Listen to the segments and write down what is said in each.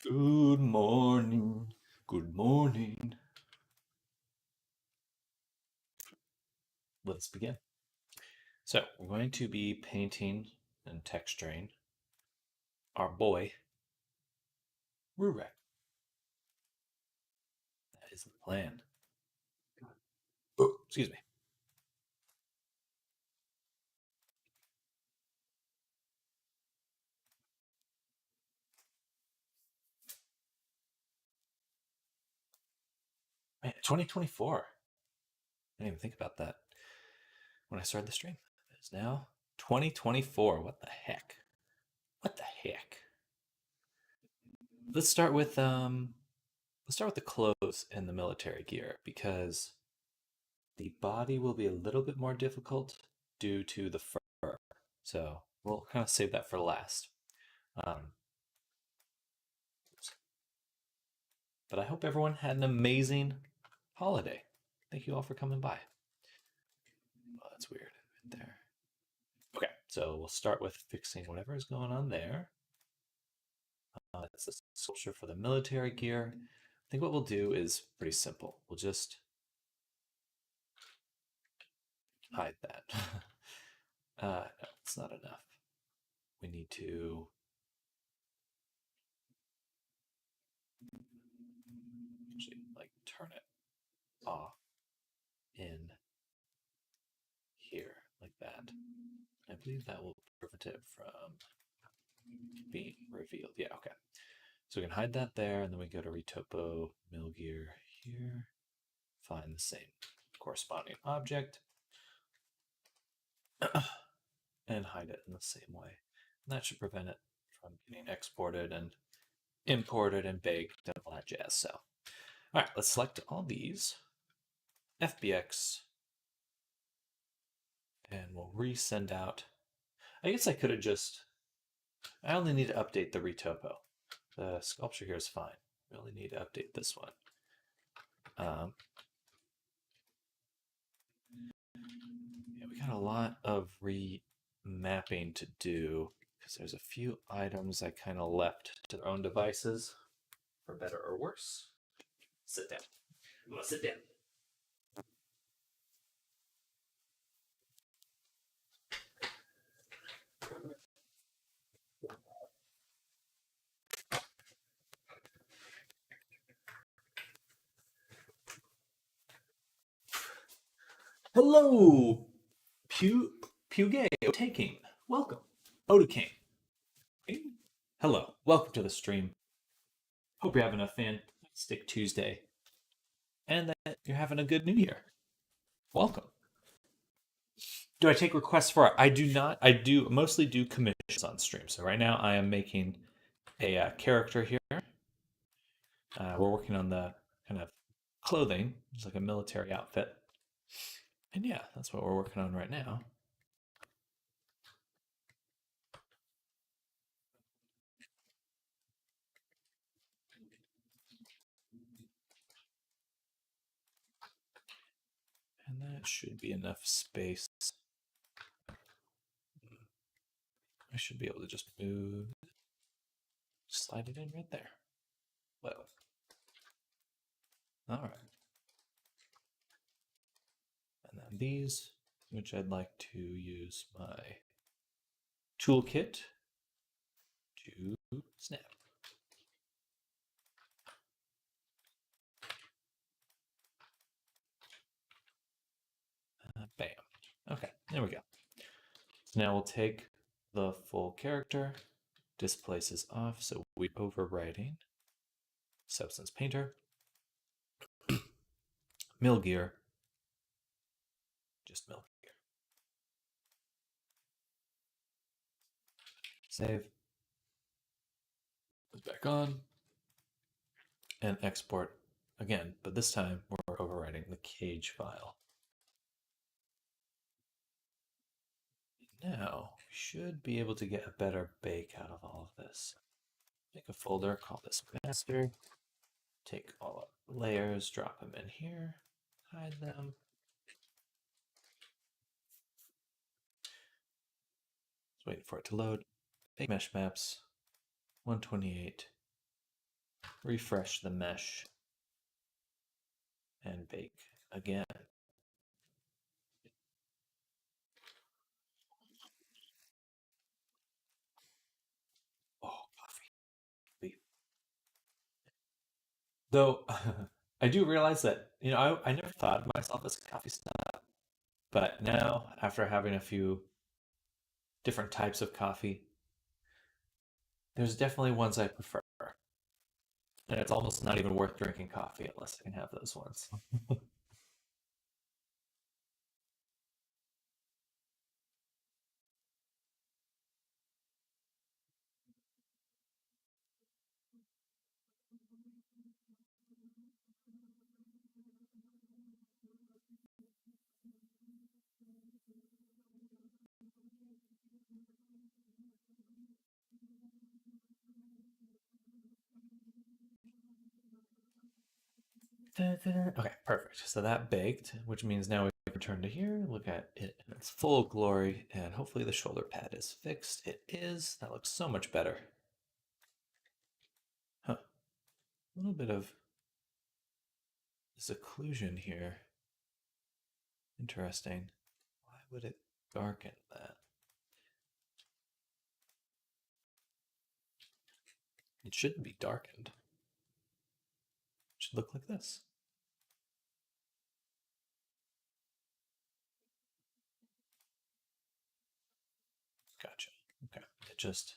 Good morning. Good morning. Let's begin. So, we're going to be painting and texturing our boy, Rurek. That is the plan. Oh, excuse me. Man, 2024. I didn't even think about that when I started the stream. It's now 2024. What the heck? What the heck? Let's start with the clothes and the military gear because the body will be a little bit more difficult due to the fur. So we'll kind of save that for last. Um, but I hope everyone had an amazing holiday. Thank you all for coming by. Oh, that's weird right there. Okay, so we'll start with fixing whatever is going on there. That's the sculpture for the military gear. I think what we'll do is pretty simple. We'll just hide that. No, it's not enough. We need to actually like turn it off in here like that. I believe that will prevent it from being revealed. Yeah, okay. So we can hide that there, and then we go to Retopo Milgear here, find the same corresponding object, and hide it in the same way. And that should prevent it from getting exported and imported and baked and all that jazz. So, all right, let's select all these, FBX, and we'll resend out. I guess I could have just, I only need to update the Retopo. The sculpture here is fine. We only need to update this one. Yeah, we got a lot of remapping to do because there's a few items I kind of left to their own devices, for better or worse. Sit down. I'm gonna sit down. Hello, Puget Taking. Welcome, Oda Hello, welcome to the stream. Hope you're having a fantastic Tuesday and that you're having a good New Year. Welcome. Do I take requests for art? I do not. I do mostly do commissions on stream. So right now I am making a character here. We're working on the kind of clothing. It's like a military outfit. And yeah, that's what we're working on right now. And that should be enough space. I should be able to just move, slide it in right there. Well, all right. And then these, which I'd like to use my toolkit to snap. Bam. Okay, there we go. So now we'll take the full character, displaces off, so we're overwriting Substance Painter, Milgear, just Milgear. Save. Put back on. And export again, but this time we're overwriting the cage file. Now, we should be able to get a better bake out of all of this. Make a folder, call this master. Take all the layers, drop them in here, hide them. Just waiting for it to load. Bake mesh maps, 128 refresh the mesh and bake again. Oh, coffee. Though I do realize that, I never thought of myself as a coffee snob, but now, after having a few different types of coffee, there's definitely ones I prefer. And it's almost not even worth drinking coffee unless I can have those ones. Okay, perfect. So that baked, which means now we return to here, look at it in its full glory, and hopefully the shoulder pad is fixed. It is. That looks so much better. Huh. A little bit of occlusion here. Interesting. Why would it darken that? It shouldn't be darkened. It should look like this. Gotcha. Okay. It just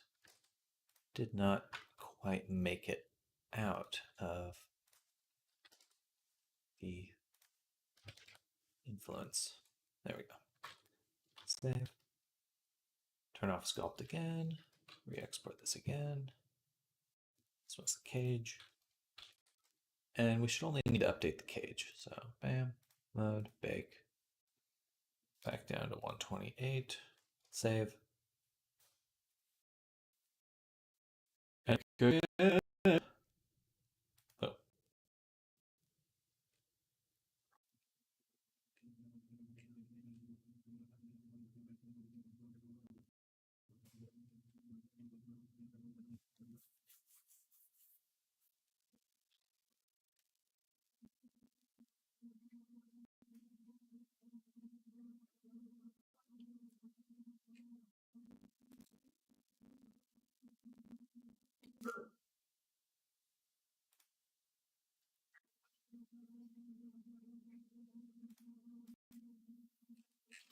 did not quite make it out of the influence. There we go. Save. Turn off sculpt again. Re-export this again. This was the cage. And we should only need to update the cage. So bam, load, bake. Back down to 128. Save. And good. Oh.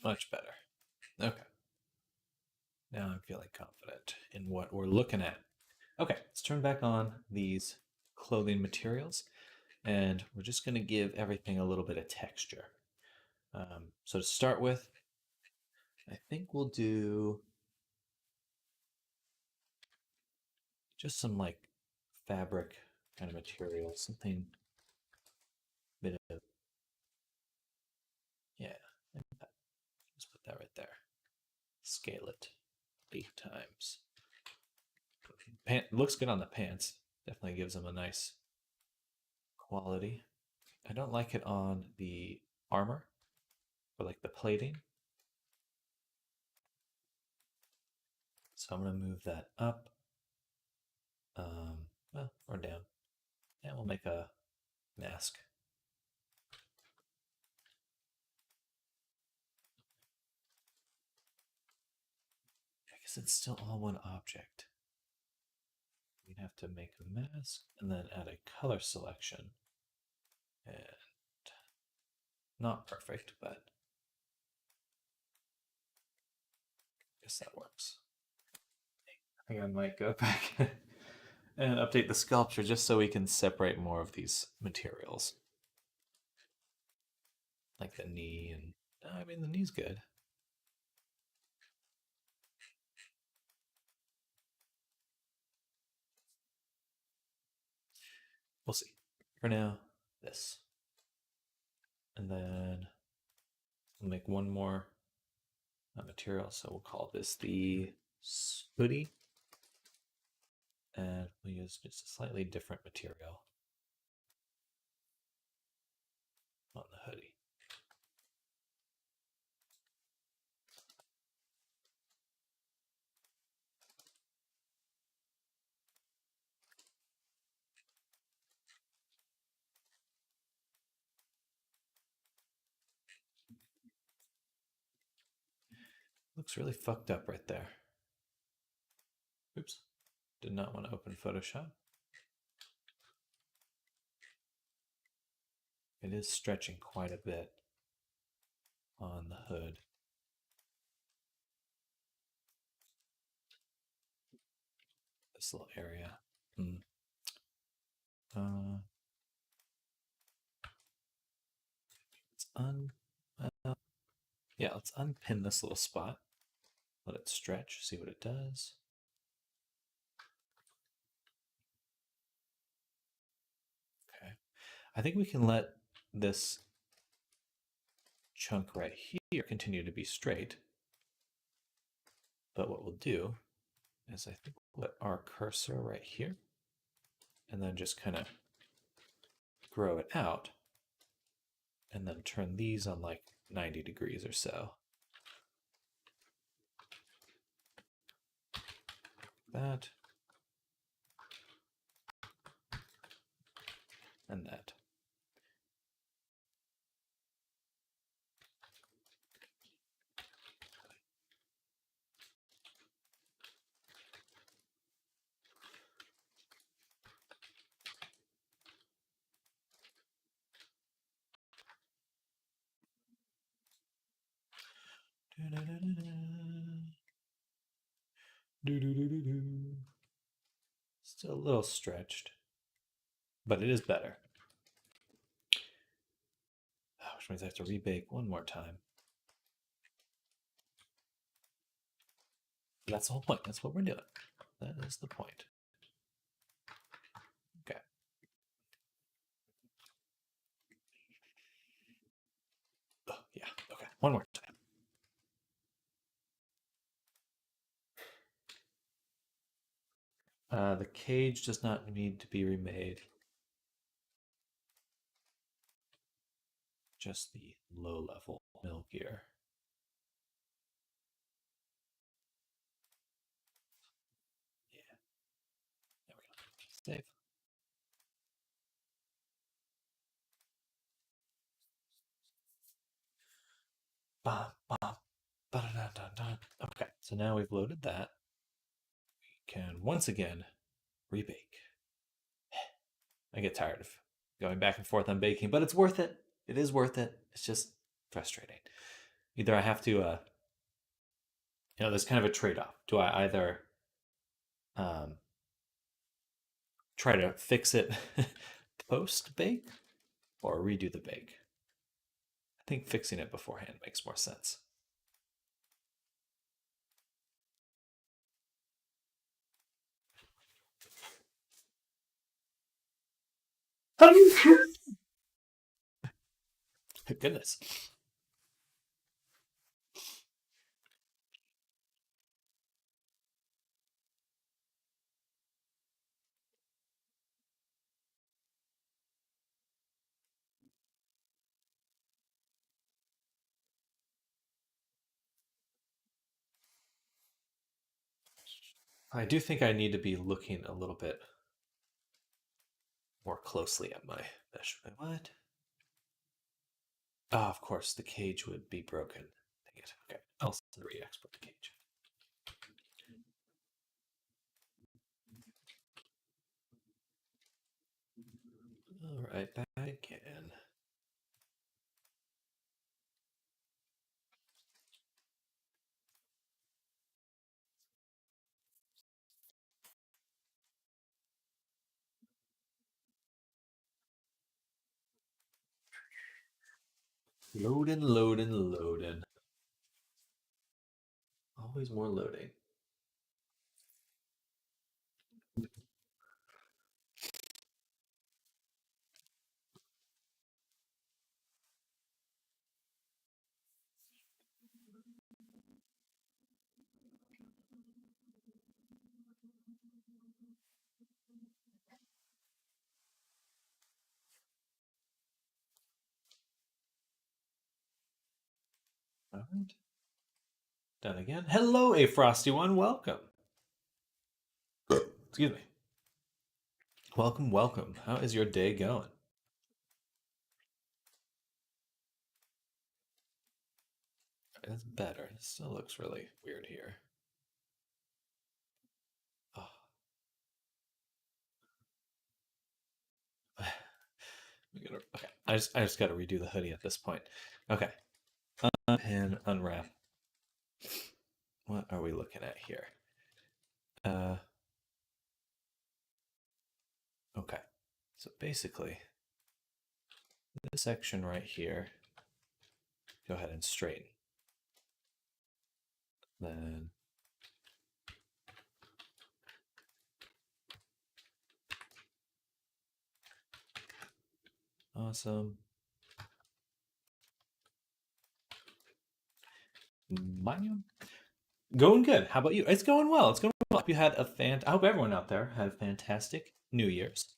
Much better. Okay. Now I'm feeling confident in what we're looking at. Okay, let's turn back on these clothing materials, and we're just going to give everything a little bit of texture. So to start with, I think we'll do just some like fabric kind of material, something bit of, yeah, just put that right there. Scale it 8 times. Looks good on the pants. Definitely gives them a nice quality. I don't like it on the armor or like the plating. So I'm going to move that up, well, or down, and we'll make a mask. I guess it's still all one object. We'd have to make a mask and then add a color selection. And not perfect, but I guess that works. I think I might go back and update the sculpture just so we can separate more of these materials. Like the knee, and I mean, the knee's good. We'll see. For now, this. And then we'll make one more material. So we'll call this the hoodie. And we'll use just a slightly different material on the hoodie. Looks really fucked up right there. Oops. Did not want to open Photoshop. It is stretching quite a bit on the hood. This little area. Yeah, let's unpin this little spot. Let it stretch, see what it does. Okay. I think we can let this chunk right here continue to be straight. But what we'll do is I think we'll let our cursor right here and then just kind of grow it out and then turn these on like 90 degrees or so. That. And that. Still a little stretched, but it is better. Which means I have to rebake one more time. That's the whole point. That's what we're doing. That is the point. Okay. Oh, yeah. Okay. One more time. The cage does not need to be remade. Just the low level mill gear. Yeah. There we go. Save. Bum, bum, ba-da-da-da-da. Okay, so now we've loaded that. We can once again rebake. I get tired of going back and forth on baking, but it's worth it. It is worth it. It's just frustrating. Either I have to, there's kind of a trade off. Do I either try to fix it post bake or redo the bake? I think fixing it beforehand makes more sense. Goodness. I do think I need to be looking a little bit more closely at my measurement. What? Ah, of course, the cage would be broken. Dang it. Okay, I'll re-export the cage. All right, back again. Loading, loading, loading. Always more loading. All right. Done again. Hello, a frosty one. Welcome. Excuse me. Welcome, welcome. How is your day going? that's better. It still looks really weird here. Oh. Okay, I just got to redo the hoodie at this point. Okay, unpin, unwrap. What are we looking at here? Okay, so basically, this section right here, go ahead and straighten. Then awesome. Mine going good. How about you? It's going well. It's going well. Hope you had I hope everyone out there had a fantastic New Year's.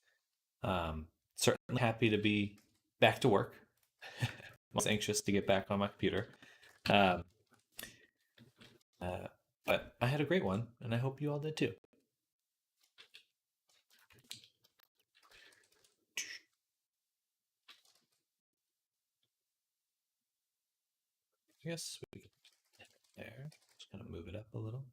Certainly happy to be back to work. Most anxious to get back on my computer. Um, but I had a great one, and I hope you all did too. I guess we there. Just gonna move it up a little.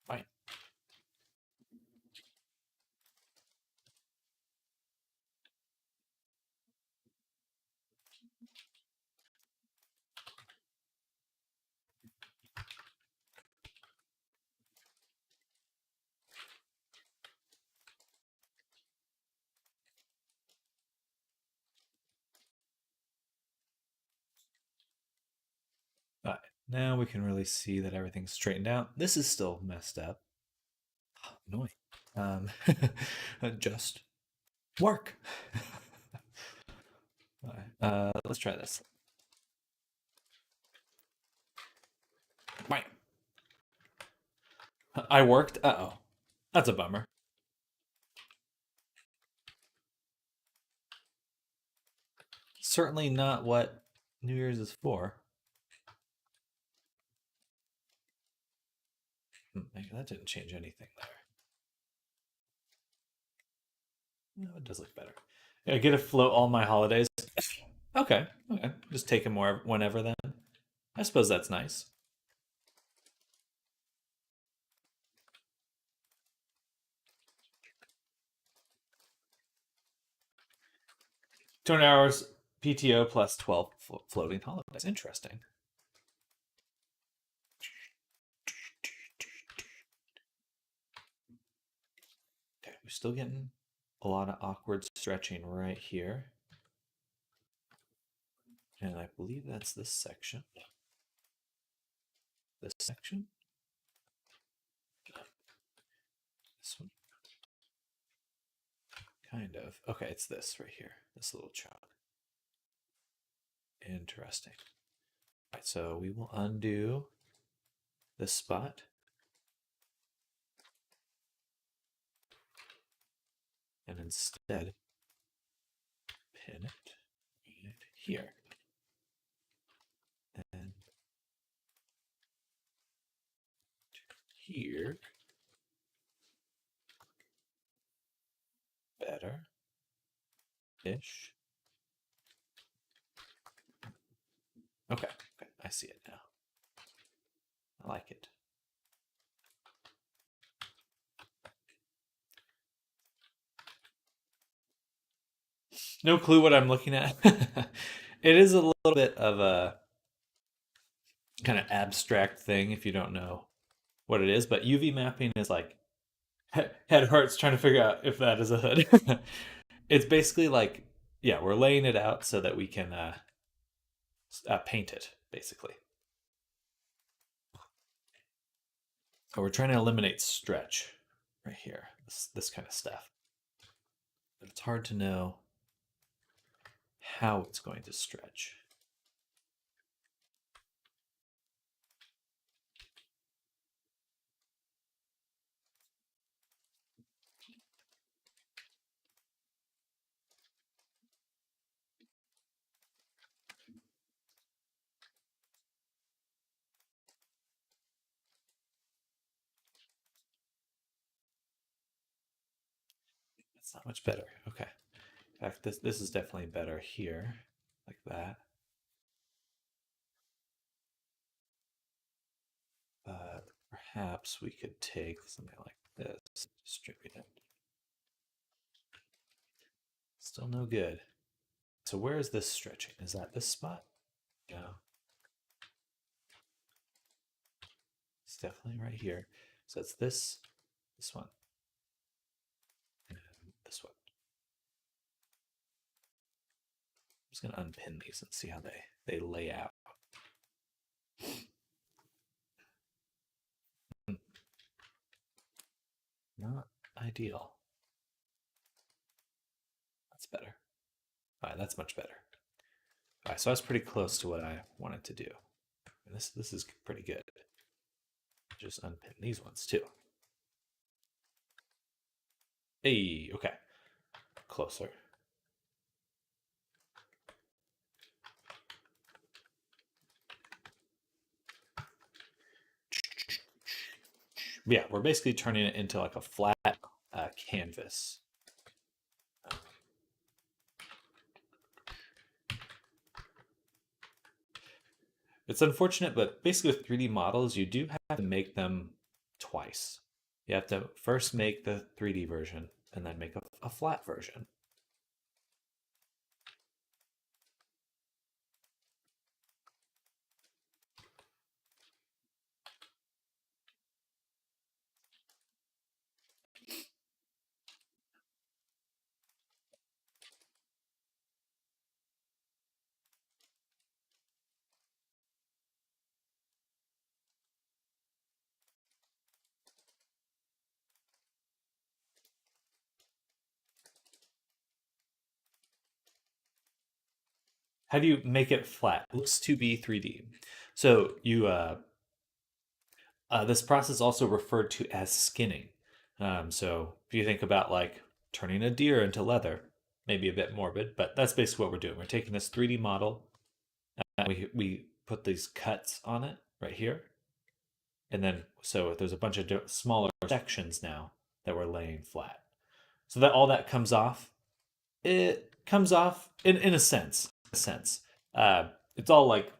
Fine. All right. Now we can really see that everything's straightened out. This is still messed up. Oh, annoying. Just work. All right. Let's try this. Bye. I worked. Uh-oh. That's a bummer. Certainly not what New Year's is for. That didn't change anything there. No, it does look better. I get to float all my holidays. Okay. Just take them whenever then. I suppose that's nice. 200 hours PTO plus 12 floating holidays. Interesting. Okay, we're still getting a lot of awkward stretching right here. And I believe that's this section. This section? This one? Kind of. Okay, it's this right here. This little chunk. Interesting. All right, so we will undo this spot. And instead, pin it right here. And here. Better. Ish. Okay, I see it now. I like it. No clue what I'm looking at. It is a little bit of a kind of abstract thing if you don't know what it is, but UV mapping is like head hurts trying to figure out if that is a hood. It's basically like, yeah, we're laying it out so that we can paint it, basically. So we're trying to eliminate stretch right here, this kind of stuff. But it's hard to know how it's going to stretch. It's not much better. Okay. In fact, this is definitely better here, like that. Perhaps we could take something like this, distribute it. Still no good. So where is this stretching? Is that this spot? No. It's definitely right here. So it's this one, and this one. I'm just gonna unpin these and see how they lay out. Not ideal. That's better. All right, that's much better. All right, so that's pretty close to what I wanted to do. And this is pretty good. Just unpin these ones too. Hey, okay. Closer. Yeah, we're basically turning it into like a flat canvas. It's unfortunate, but basically with 3D models, you do have to make them twice. You have to first make the 3D version and then make a flat version. How do you make it flat? It looks to be 3D. So you this process is also referred to as skinning. So if you think about like turning a deer into leather, maybe a bit morbid, but that's basically what we're doing. We're taking this 3D model, and we put these cuts on it right here, and then so there's a bunch of smaller sections now that we're laying flat. So that all that comes off. It comes off in a sense. A sense. It's all like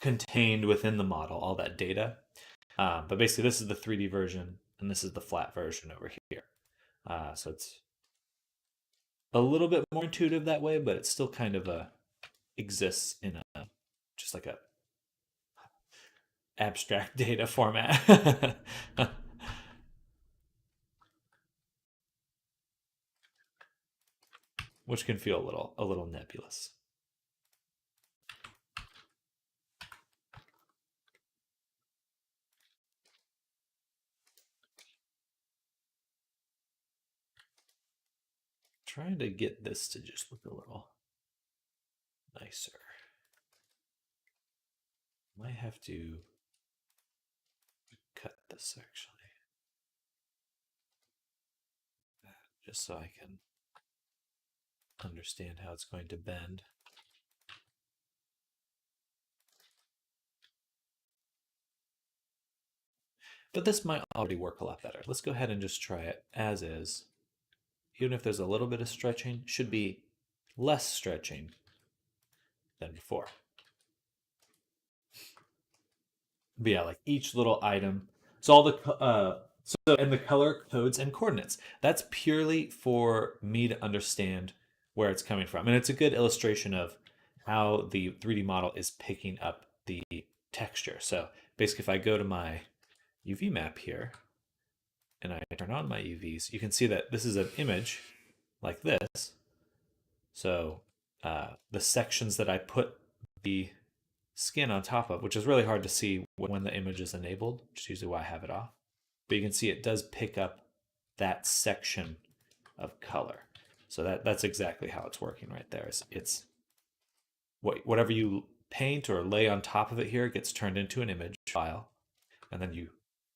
contained within the model, all that data. But basically, this is the 3D version, and this is the flat version over here. So it's a little bit more intuitive that way, but it still kind of exists in a just like a abstract data format. Which can feel a little nebulous. Trying to get this to just look a little nicer. Might have to cut this actually, just so I can understand how it's going to bend. But this might already work a lot better. Let's go ahead and just try it as is. Even if there's a little bit of stretching, should be less stretching than before. But yeah, like each little item. So all the and the color codes and coordinates. That's purely for me to understand where it's coming from, and it's a good illustration of how the 3D model is picking up the texture. So basically, if I go to my UV map here and I turn on my UVs, you can see that this is an image like this. So the sections that I put the skin on top of, which is really hard to see when the image is enabled, which is usually why I have it off. But you can see it does pick up that section of color. So that's exactly how it's working right there. It's whatever you paint or lay on top of it here gets turned into an image file, and then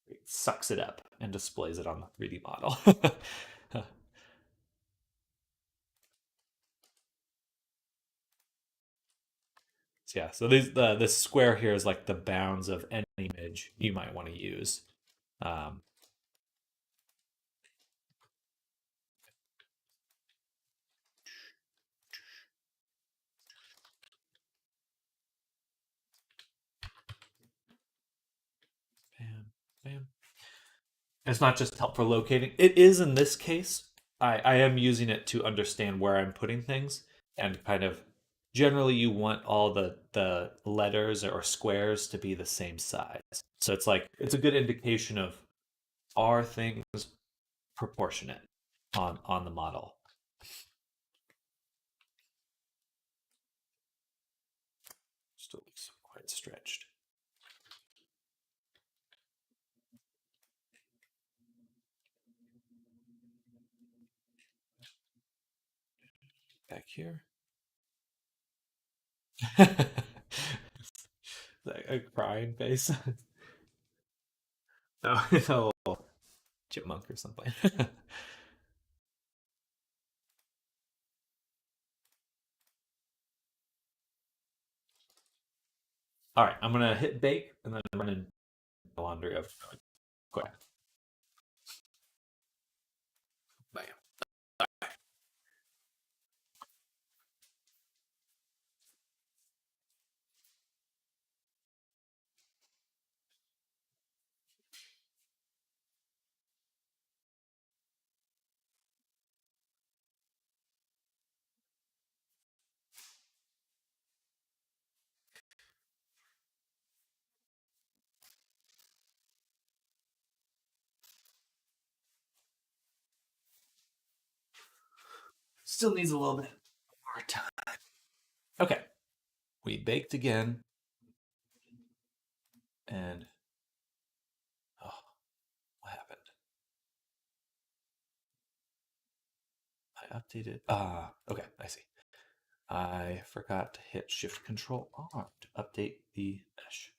it sucks it up and displays it on the 3D model. So yeah, so this square here is like the bounds of any image you might want to use. Um, It's not just help for locating. It is in this case. I am using it to understand where I'm putting things and kind of generally you want all the letters or squares to be the same size. So it's like it's a good indication of are things proportionate on the model. Still looks quite stretched. Back here. Like a crying face. Oh, it's a little chipmunk or something. All right, I'm gonna hit bake and then run in the laundry oven. Go ahead. Bam. Still needs a little bit more time. Okay, we baked again, and oh, what happened? I updated. Okay, I see. I forgot to hit Shift Control R to update the mesh.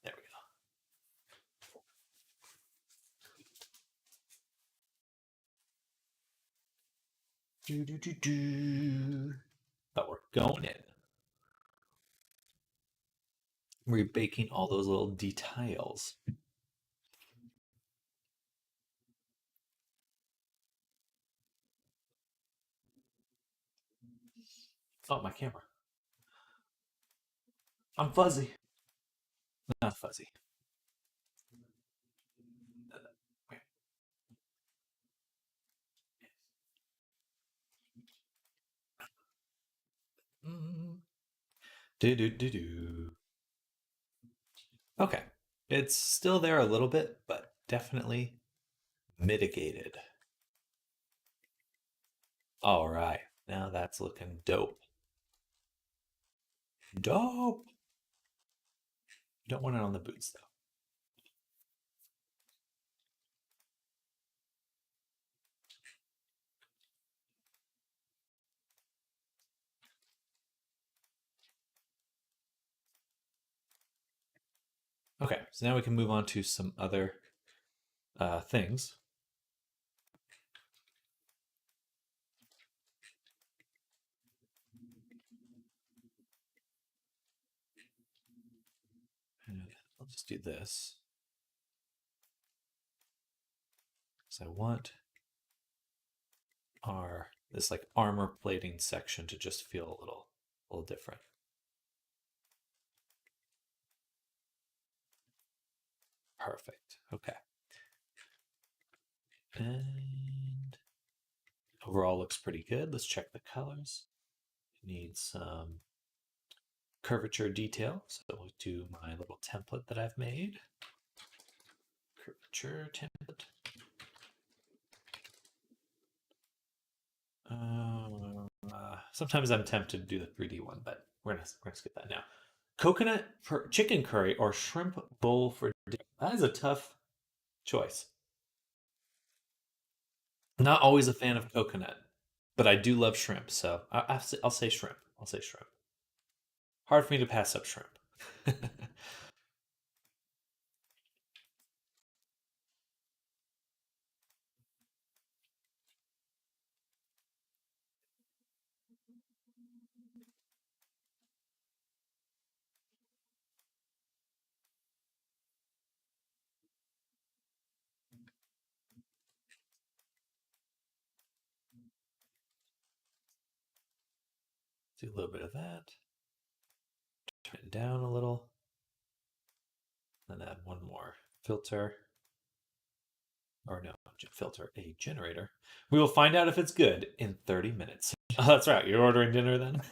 There we go. Do do do do. But we're going in. We're baking all those little details. Oh, my camera. I'm fuzzy. Not fuzzy. Do do do do. Okay. It's still there a little bit, but definitely mitigated. All right. Now that's looking dope. Dope. Don't want it on the boots, though. Okay, so now we can move on to some other things. And I'll just do this. So I want our this like armor plating section to just feel a little different. Perfect. Okay. And overall looks pretty good. Let's check the colors. Need some curvature detail. So we'll do my little template that I've made. Curvature template. Sometimes I'm tempted to do the 3D one, but we're gonna skip that now. Coconut for chicken curry or shrimp bowl for dinner. That is a tough choice. Not always a fan of coconut, but I do love shrimp, so I'll say shrimp. I'll say shrimp. Hard for me to pass up shrimp. Do a little bit of that. Turn it down a little. Then add one more. filter, or no, filter a generator. We will find out if it's good in 30 minutes. Oh, that's right. You're ordering dinner then?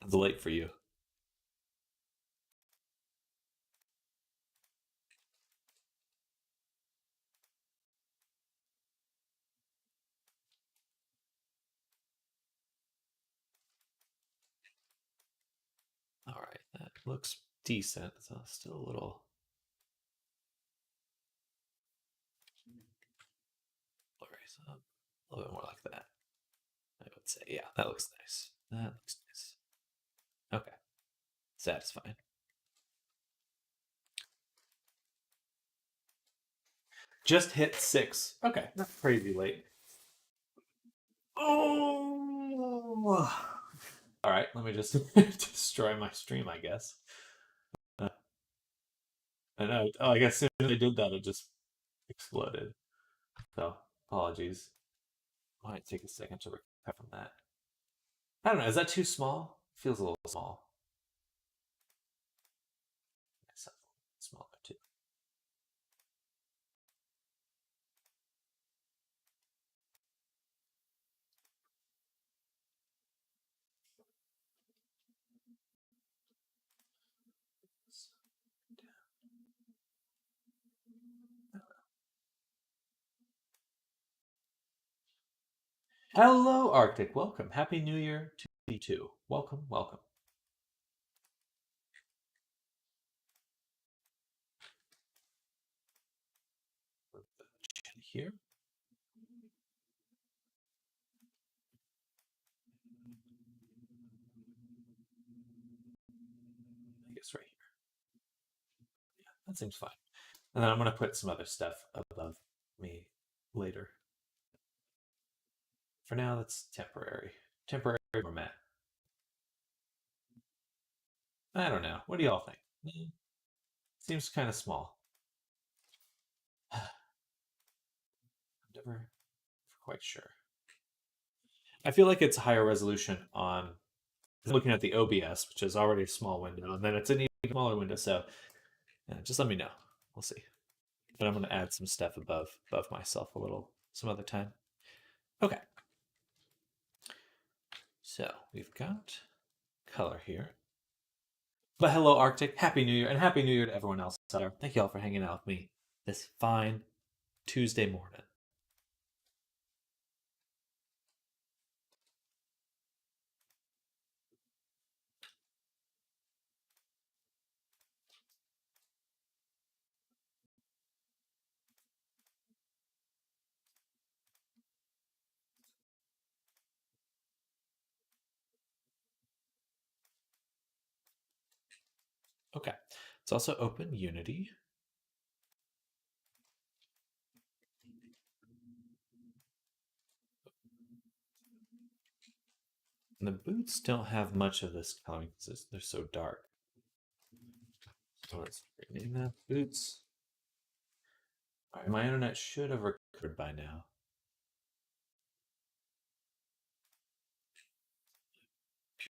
It's late for you. All right, that looks decent. So still a little blurry. So a little bit more like that. I would say, yeah, that looks nice. That looks nice. Okay, satisfying. Just hit 6. Okay, not crazy late. Oh. All right, let me just destroy my stream, I guess. I know. Oh, I guess as soon as I did that, it just exploded. So, apologies. Might take a second to recover from that. I don't know. Is that too small? Feels a little small. Smaller too. Hello, Arctic. Welcome. Happy New Year to you too. Welcome, welcome. Here. I guess right here. Yeah, that seems fine. And then I'm going to put some other stuff above me later. For now, that's temporary. Temporary format. I don't know. What do y'all think? Seems kind of small. I'm never quite sure. I feel like it's higher resolution on looking at the OBS, which is already a small window, and then it's an even smaller window. So yeah, just let me know. We'll see. But I'm going to add some stuff above myself a little some other time. Okay. So we've got color here. But hello, Arctic. Happy New Year, and Happy New Year to everyone else out there. Thank you all for hanging out with me this fine Tuesday morning. Okay. Let's also open Unity. And the boots don't have much of this coloring because they're so dark. So let's rename that boots. All right, my internet should have recorded by now.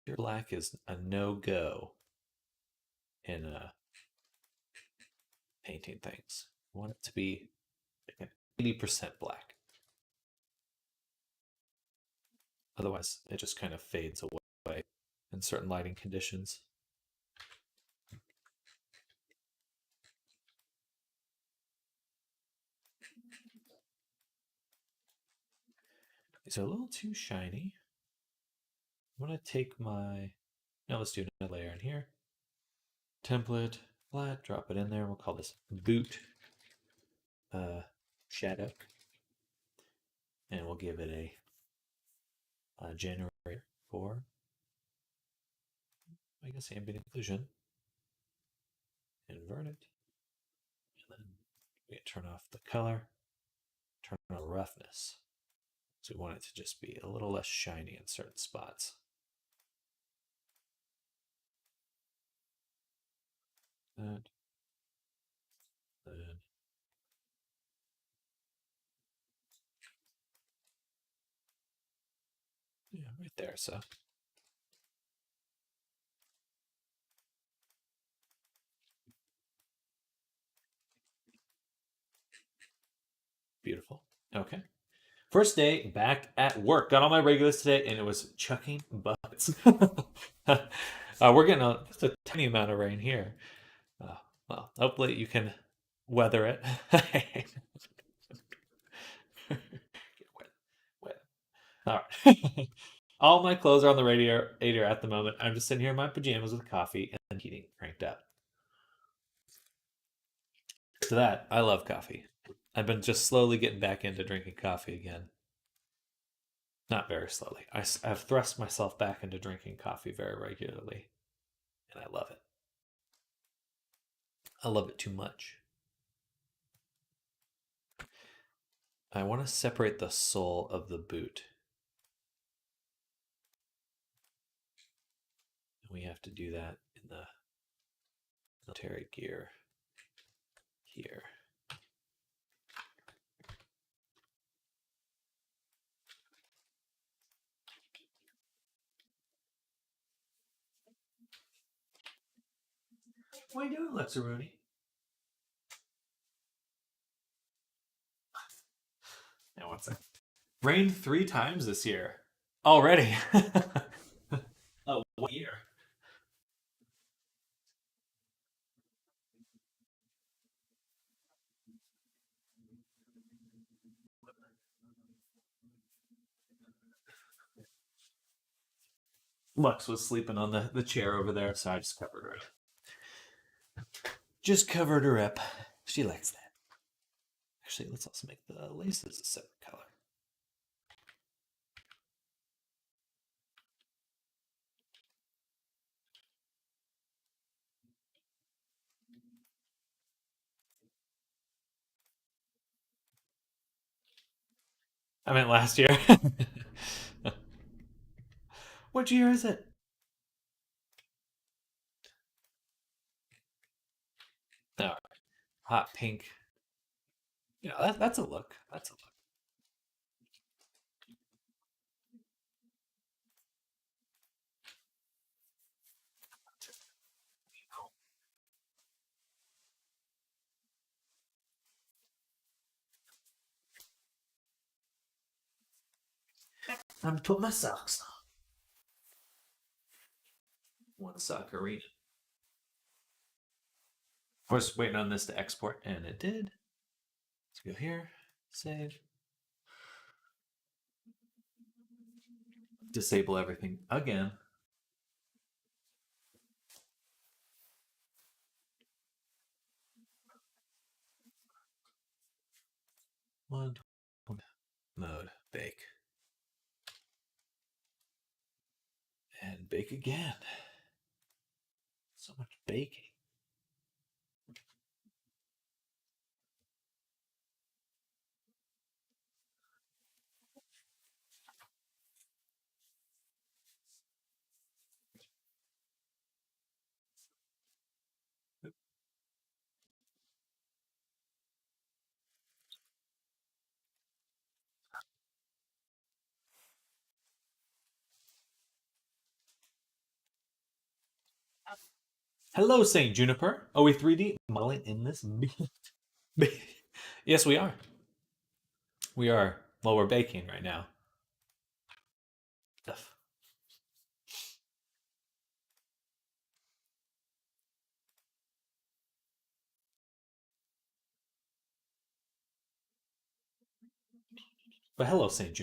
Pure black is a no-go in painting things. I want it to be like an 80% black. Otherwise, it just kind of fades away in certain lighting conditions. These are a little too shiny. I'm going to take my... Now let's do another layer in here. Template, flat, drop it in there. We'll call this boot shadow. And we'll give it a generator for, I guess, ambient occlusion. Invert it. And then we turn off the color, turn on roughness. So we want it to just be a little less shiny in certain spots. That. Then. Yeah, right there. So Beautiful. Okay. First day back at work. Got all my regulars today, and it was chucking buckets. We're getting just a tiny amount of rain here. Well, hopefully you can weather it. Get wet, wet. All right. All my clothes are on the radiator at the moment. I'm just sitting here in my pajamas with coffee and heating cranked up. To that, I love coffee. I've been just slowly getting back into drinking coffee again. Not very slowly. I've thrust myself back into drinking coffee very regularly, and I love it. I love it too much. I want to separate the sole of the boot. We have to do that in the military gear here. What are you doing, Lexaruni? Now, one second. Rained 3 times this year already. Oh, what year? Lux was sleeping on the chair over there, so I just covered her up. Just covered her up. She likes that. Actually, let's also make the laces a separate color. I meant last year. What year is it? Oh, hot pink. Yeah, that's a look. That's a look. Time to put my socks on. One sock arena. I was waiting on this to export, and it did. Let's go here. Save. Disable everything again. One mode bake. And bake again. So much baking. Hello, St. Juniper. Are we 3D modeling in this? Yes, we are. We are. Well, we're baking right now. Stuff. But hello, St.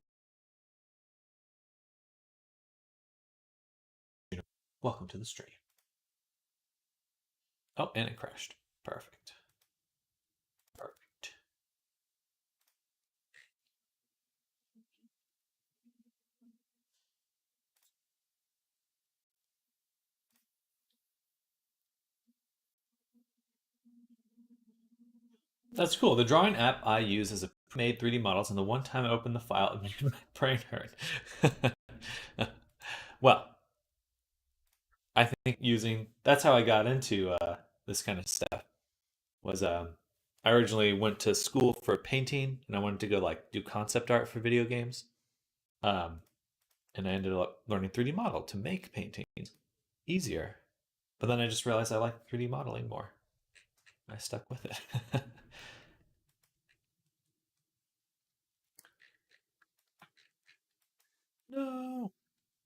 Juniper. Welcome to the stream. Oh, and it crashed. Perfect. Perfect. That's cool. The drawing app I use is a made 3D models, and the one time I opened the file, it made my brain hurt. Well, I think using that's how I got into this kind of stuff. Was I originally went to school for painting, and I wanted to go like do concept art for video games. Um, and I ended up learning 3D model to make paintings easier. But then I just realized I like 3D modeling more. I stuck with it.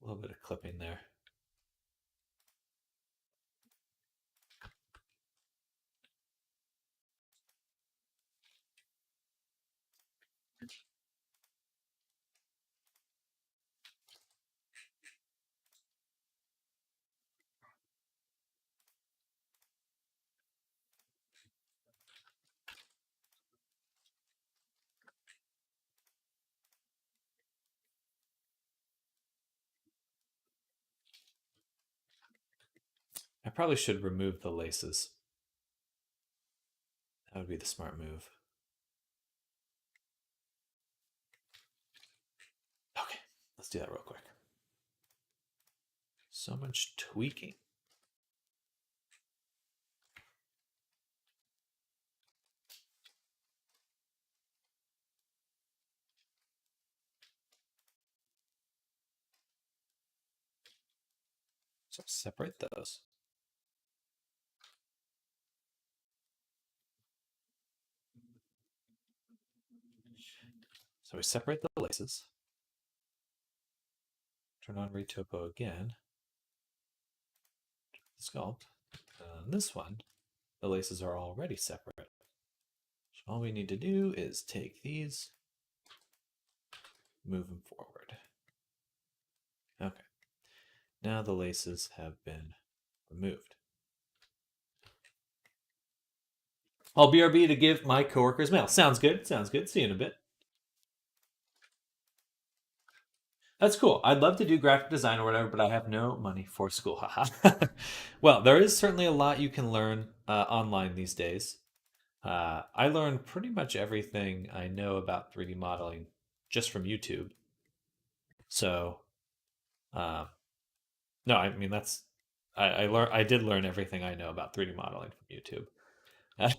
little bit of clipping there. I probably should remove the laces. That would be the smart move. Okay, let's do that real quick. So much tweaking. So separate those. So we separate the laces. Turn on Retopo again. Sculpt. This one, the laces are already separate. So all we need to do is take these, move them forward. Okay. Now the laces have been removed. I'll BRB to give my coworkers mail. Sounds good. Sounds good. See you in a bit. That's cool. I'd love to do graphic design or whatever, but I have no money for school. Haha. Well, there is certainly a lot you can learn online these days. I learned pretty much everything I know about 3D modeling just from YouTube. So, uh, no, I mean I did learn everything I know about 3D modeling from YouTube.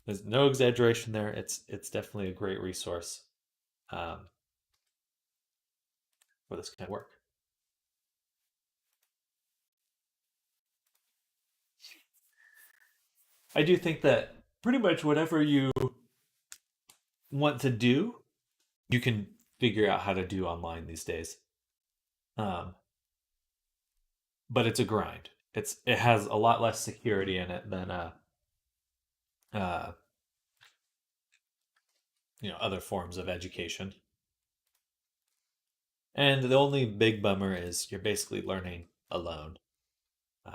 There's no exaggeration there. It's definitely a great resource um, for this kind of work. I do think that pretty much whatever you want to do, you can figure out how to do online these days. Um, but it's a grind. It has a lot less security in it than uh, other forms of education. And the only big bummer is you're basically learning alone.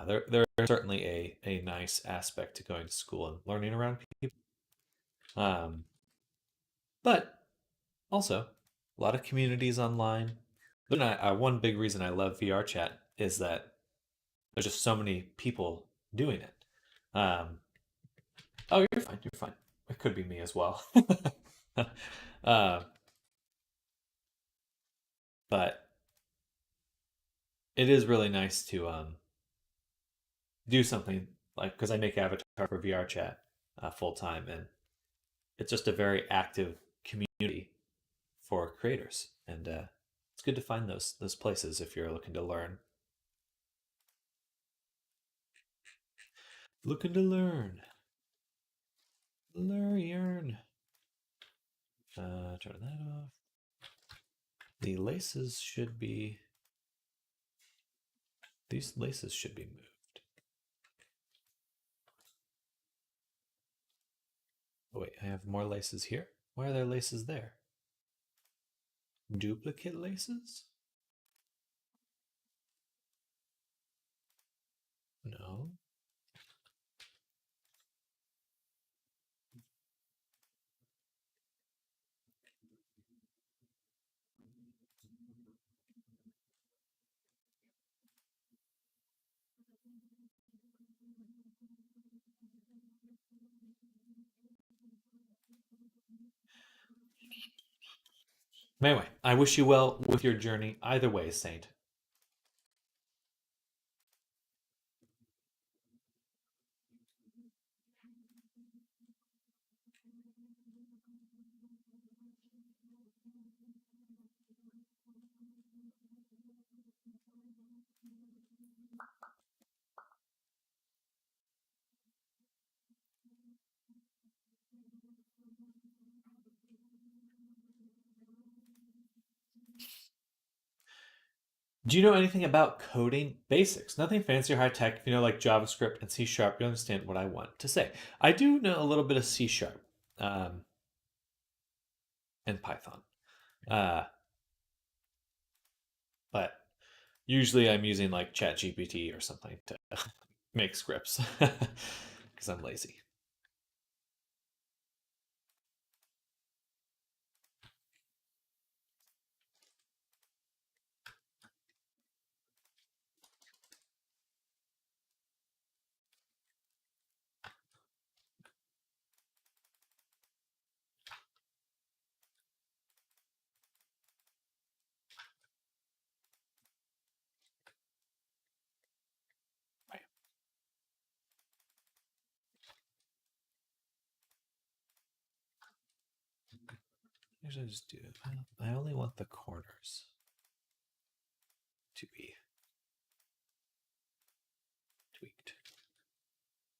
There is certainly a nice aspect to going to school and learning around people. Um, but also, a lot of communities online. One big reason I love VR chat is that there's just so many people doing it. Um, oh, you're fine. You're fine. It could be me as well. uh, but it is really nice to do something like because I make Avatar for VR chat full time, and it's just a very active community for creators, and it's good to find those places if you're looking to learn. Looking to learn. Learn. Turn that off. The laces should be. These laces should be moved. Oh, wait, I have more laces here. Why are there laces there? Duplicate laces? No. Anyway, I wish you well with your journey either way, Saint. Do you know anything about coding basics? Nothing fancy or high tech. If you know like JavaScript and C Sharp, you understand what I want to say. I do know a little bit of C Sharp um, and Python, uh, but usually I'm using like ChatGPT or something to make scripts because I'm lazy. Right. Usually just do. I only want the corners to be tweaked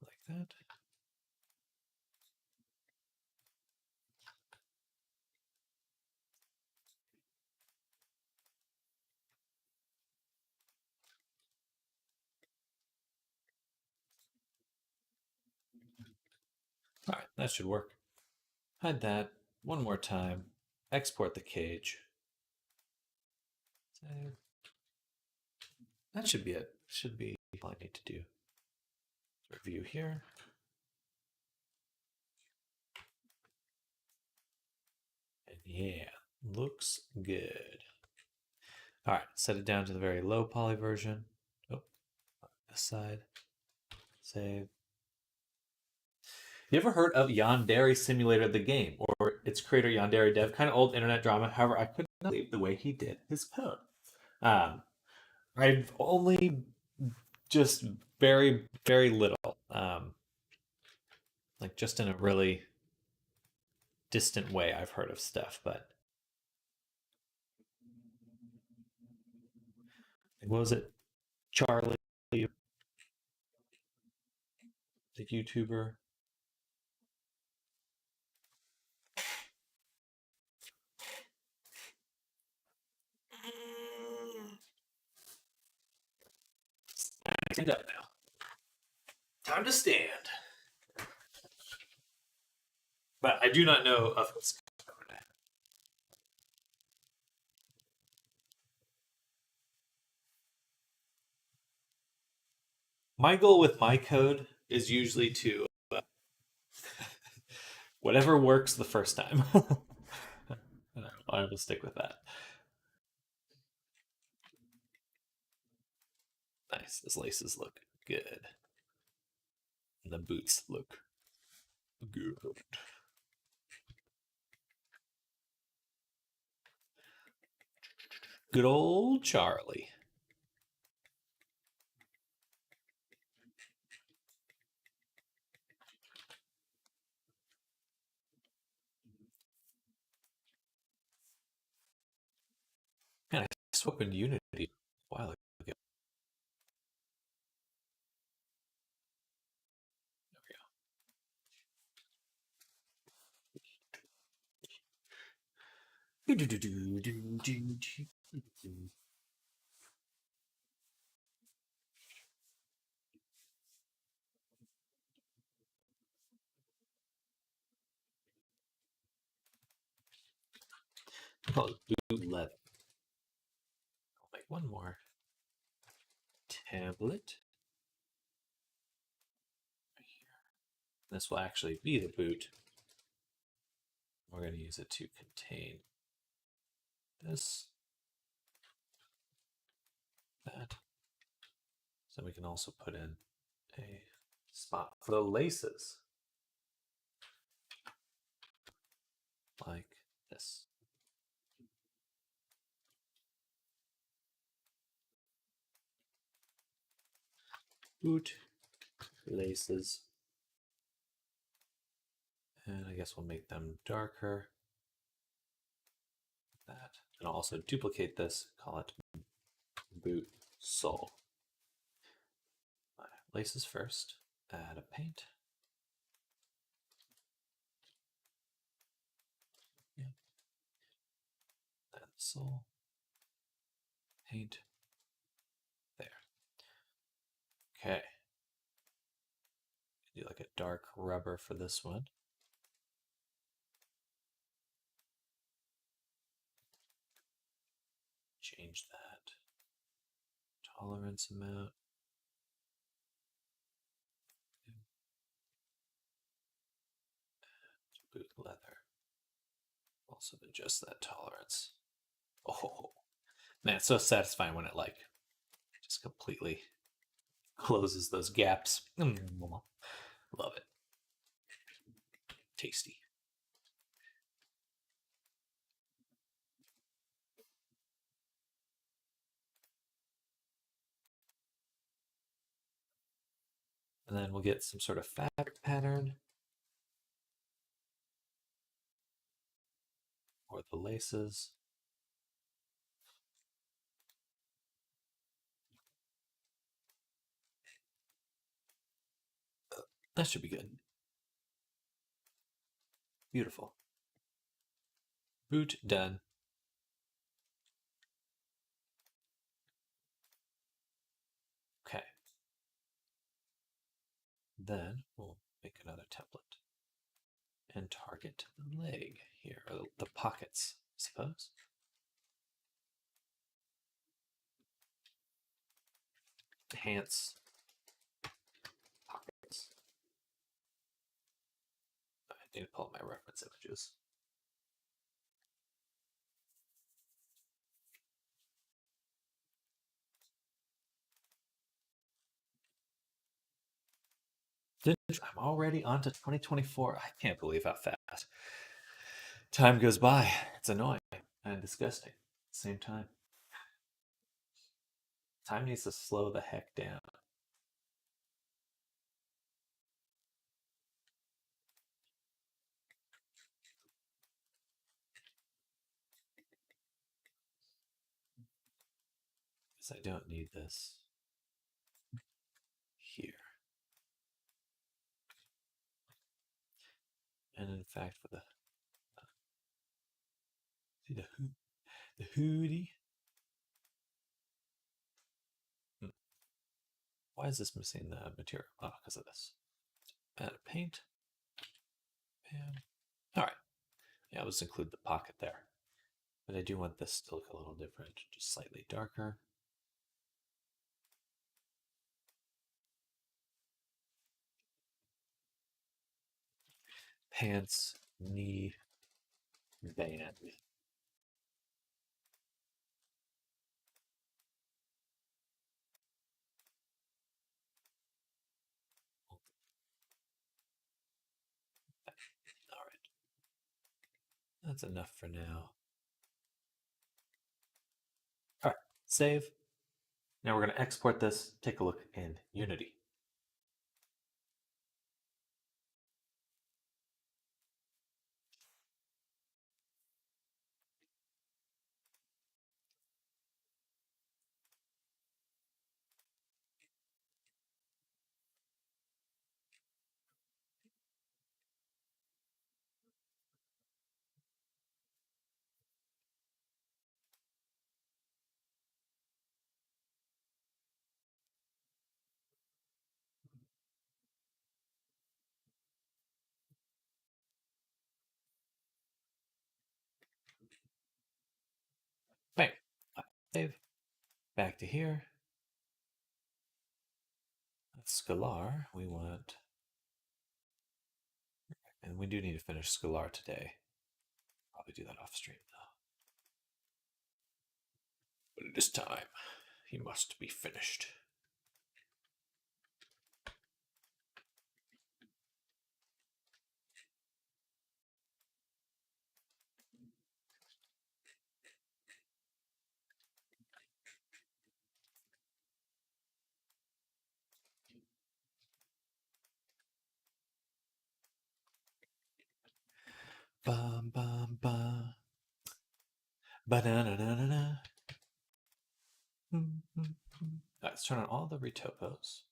like that. All right, that should work. Hide that one more time. Export the cage. Save. That should be it. Should be all I need to do. Review here. And yeah, looks good. All right, set it down to the very low poly version. Oh, this side. Save. You ever heard of Yandere Simulator the game or its creator Yandere Dev? Kind of old internet drama. However, I couldn't believe the way he did his code. Um, I've only just very little, like just in a really distant way, I've heard of stuff. But what was it? Charlie, the YouTuber. Stand up now. Time to stand. But I do not know of his code. My goal with my code is usually to whatever works the first time. I will stick with that. Nice. Those laces look good. And the boots look good. Good old Charlie. Man, I just opened Unity a while ago. There we go. Call it boot leather. I'll make one more tablet. Right here. This will actually be the boot. We're going to use it to contain this, that. So we can also put in a spot for the laces, like this. Boot laces. And I guess we'll make them darker. That. And I'll also duplicate this, call it boot sole. Laces first, add a paint. Yeah. Then sole, paint, Okay. Do like a dark rubber for this one. Change that tolerance amount. Boot leather. Also adjust that tolerance. Oh, man, it's so satisfying when it like just completely closes those gaps. Love it. Tasty. And then we'll get some sort of fabric pattern. Or the laces. That should be good. Beautiful. Boot done. Okay. Then we'll make another template and target the leg here, or the pockets, I suppose. Pants, pockets. I need to pull up my reference images. I'm already on to 2024. I can't believe how fast time goes by. It's annoying and disgusting at the same time. Time needs to slow the heck down. Because I don't need this here. And in fact, for the see the hoodie. Why is this missing the material? Oh, because of this. Add a paint. And all right. Yeah, let's include the pocket there. But I do want this to look a little different, just slightly darker. Pants, knee, band. All right. That's enough for now. All right, save. Now we're going to export this, take a look in Unity. Bang. Save. Back to here. Scalar, we want, and we do need to finish Scalar today. Probably do that off stream though. But it is time. He must be finished. Bum bum bum. Ba-na-na-na-na-na. Let's turn on all the retopos.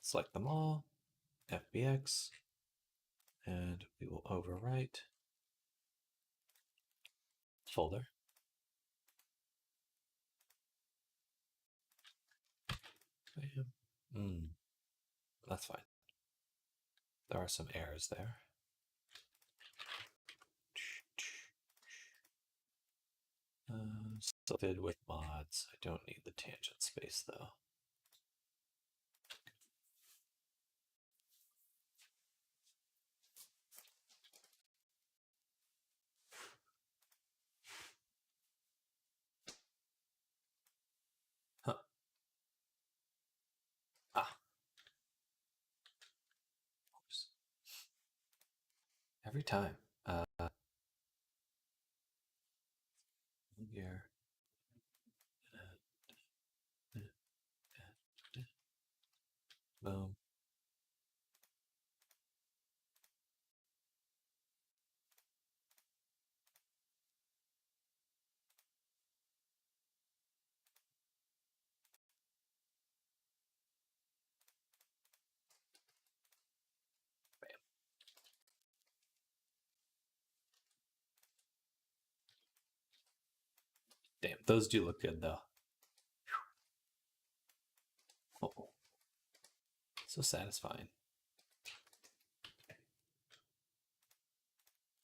Select them all, FBX, and we will overwrite folder. That's fine. There are some errors there. Still with mods. I don't need the tangent space though. Huh. Of course. Every time. Here. Boom. Damn, those do look good though. Oh, so satisfying.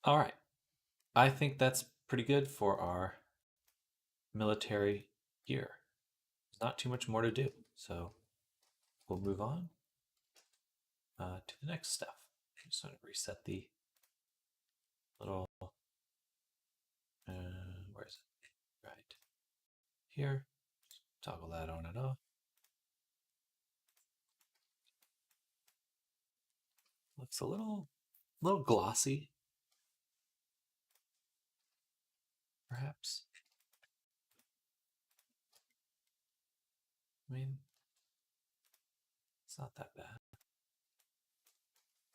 All right. I think that's pretty good for our military gear. There's not too much more to do. So we'll move on to the next stuff. I'm just going to reset the little, where is it? Right here. Toggle that on and off. Looks a little glossy, perhaps. I mean, it's not that bad.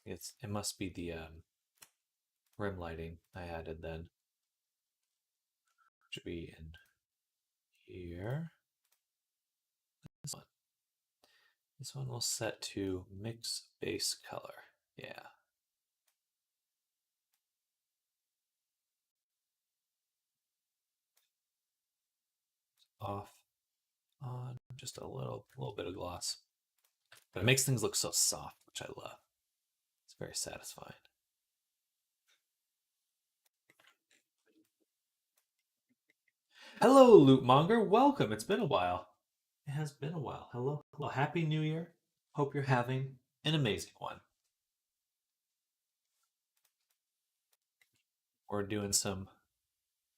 It must be the rim lighting I added then. Should be in here. This one will set to mix base color. Yeah. Off, on, just a little bit of gloss. But it makes things look so soft, which I love. It's very satisfying. Hello, Lootmonger. Welcome. It's been a while. It has been a while. Hello. Hello. Happy New Year. Hope you're having an amazing one. We're doing some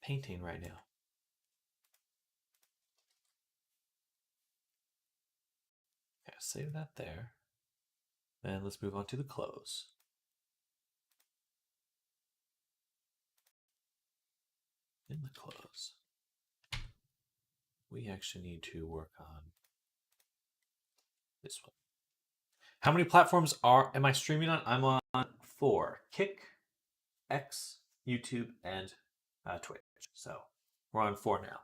painting right now. Okay, save that there. And let's move on to the clothes. In the clothes, we actually need to work on this one. How many platforms am I streaming on? I'm on 4: Kick, X, YouTube, and Twitch. So we're on 4 now.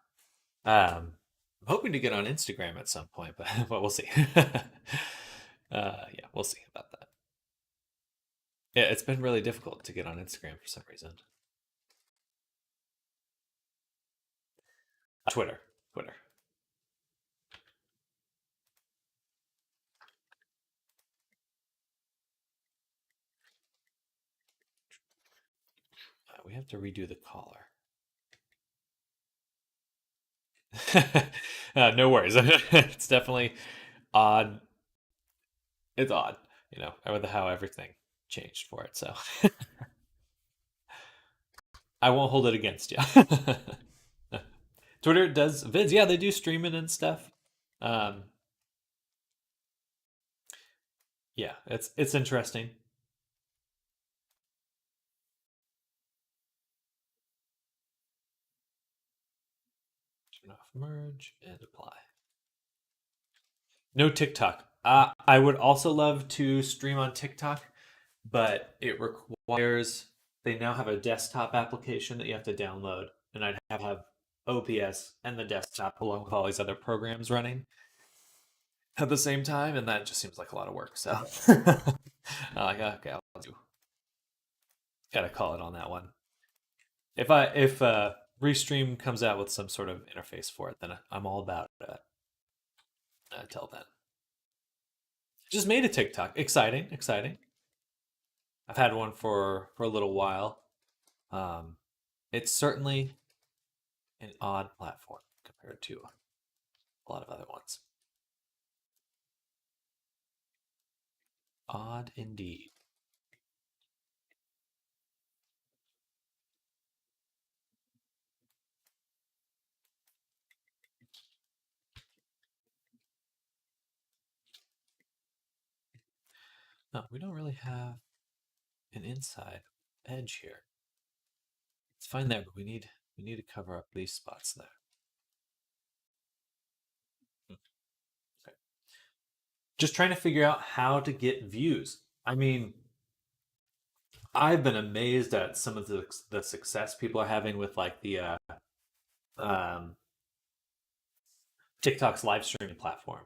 I'm hoping to get on Instagram at some point, but we'll see. Yeah, we'll see about that. Yeah, it's been really difficult to get on Instagram for some reason. Twitter. We have to redo the collar. No worries. It's definitely odd. It's odd, with how everything changed for it. So I won't hold it against you. Twitter does vids. Yeah, they do streaming and stuff. Yeah, it's interesting. Turn off merge and apply. No TikTok. I would also love to stream on TikTok, but it requires, they now have a desktop application that you have to download, and I'd have OBS and the desktop along with all these other programs running at the same time, and that just seems like a lot of work. So I'm like, okay, I'll do. Gotta call it on that one. If Restream comes out with some sort of interface for it, then I'm all about it. Until then. Just made a TikTok. Exciting, exciting. I've had one for a little while. Um, it's certainly an odd platform compared to a lot of other ones. Odd indeed. No, we don't really have an inside edge here. It's fine there, but we need to cover up these spots there. Okay. Just trying to figure out how to get views. I mean, I've been amazed at some of the success people are having with like the um, TikTok's live streaming platform.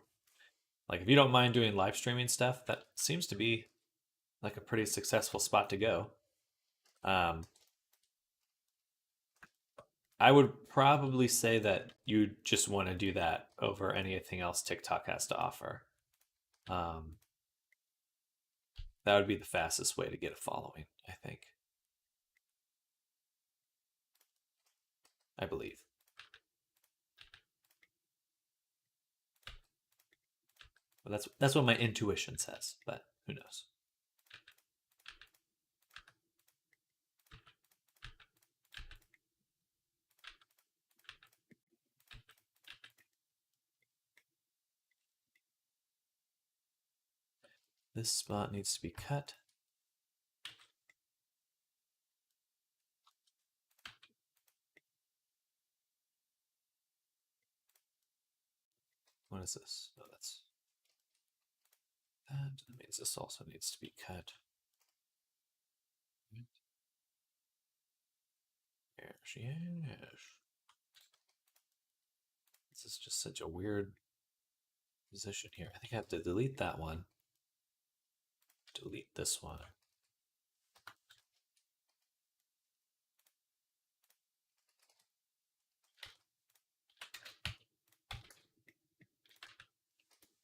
Like, if you don't mind doing live streaming stuff, that seems to be like a pretty successful spot to go. Um, I would probably say that you just want to do that over anything else TikTok has to offer. Um, that would be the fastest way to get a following, I think. I believe. But that's what my intuition says, but who knows? This spot needs to be cut. What is this? Oh, that's that. That means this also needs to be cut. Yes, yes. This is just such a weird position here. I think I have to delete that one. Delete this one.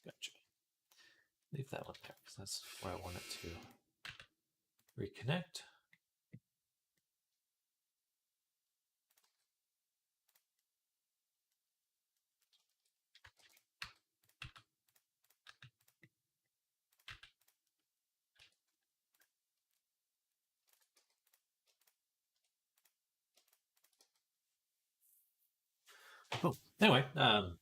Gotcha. Leave that one there because that's where I want it to reconnect. Oh, anyway, well,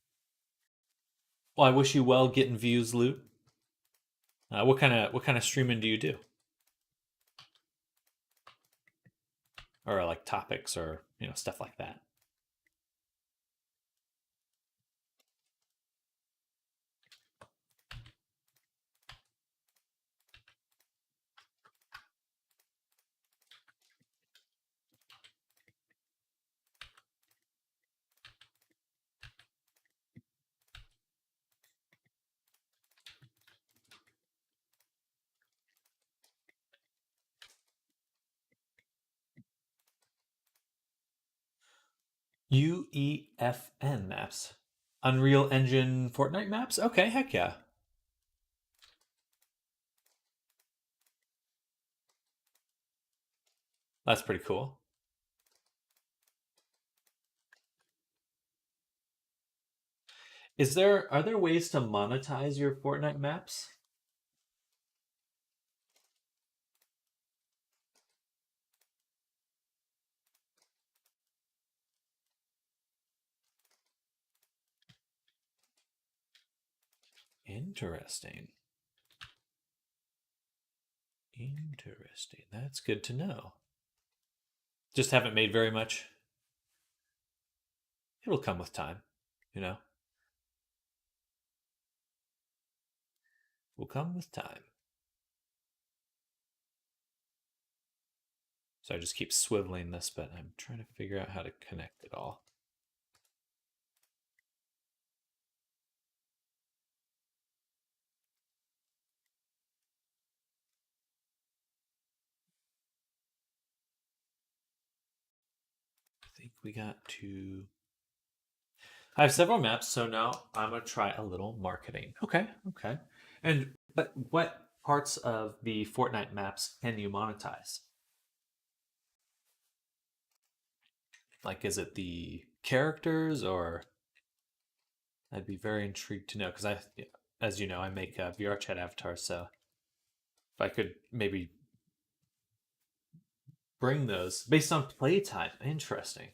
I wish you well getting views, Loot. What kind of streaming do you do? Or like topics or stuff like that? UEFN maps, Unreal Engine Fortnite maps. Okay, heck yeah. That's pretty cool. Are there ways to monetize your Fortnite maps? Interesting. Interesting. That's good to know. Just haven't made very much. It'll come with time, you know? Will come with time. So I just keep swiveling this, but I'm trying to figure out how to connect it all. I think we got to. I have several maps, so now I'm gonna try a little marketing. Okay, okay. And but what parts of the Fortnite maps can you monetize? Like, is it the characters, or I'd be very intrigued to know because as you know, I make VR chat avatars. So if I could maybe bring those based on playtime, interesting.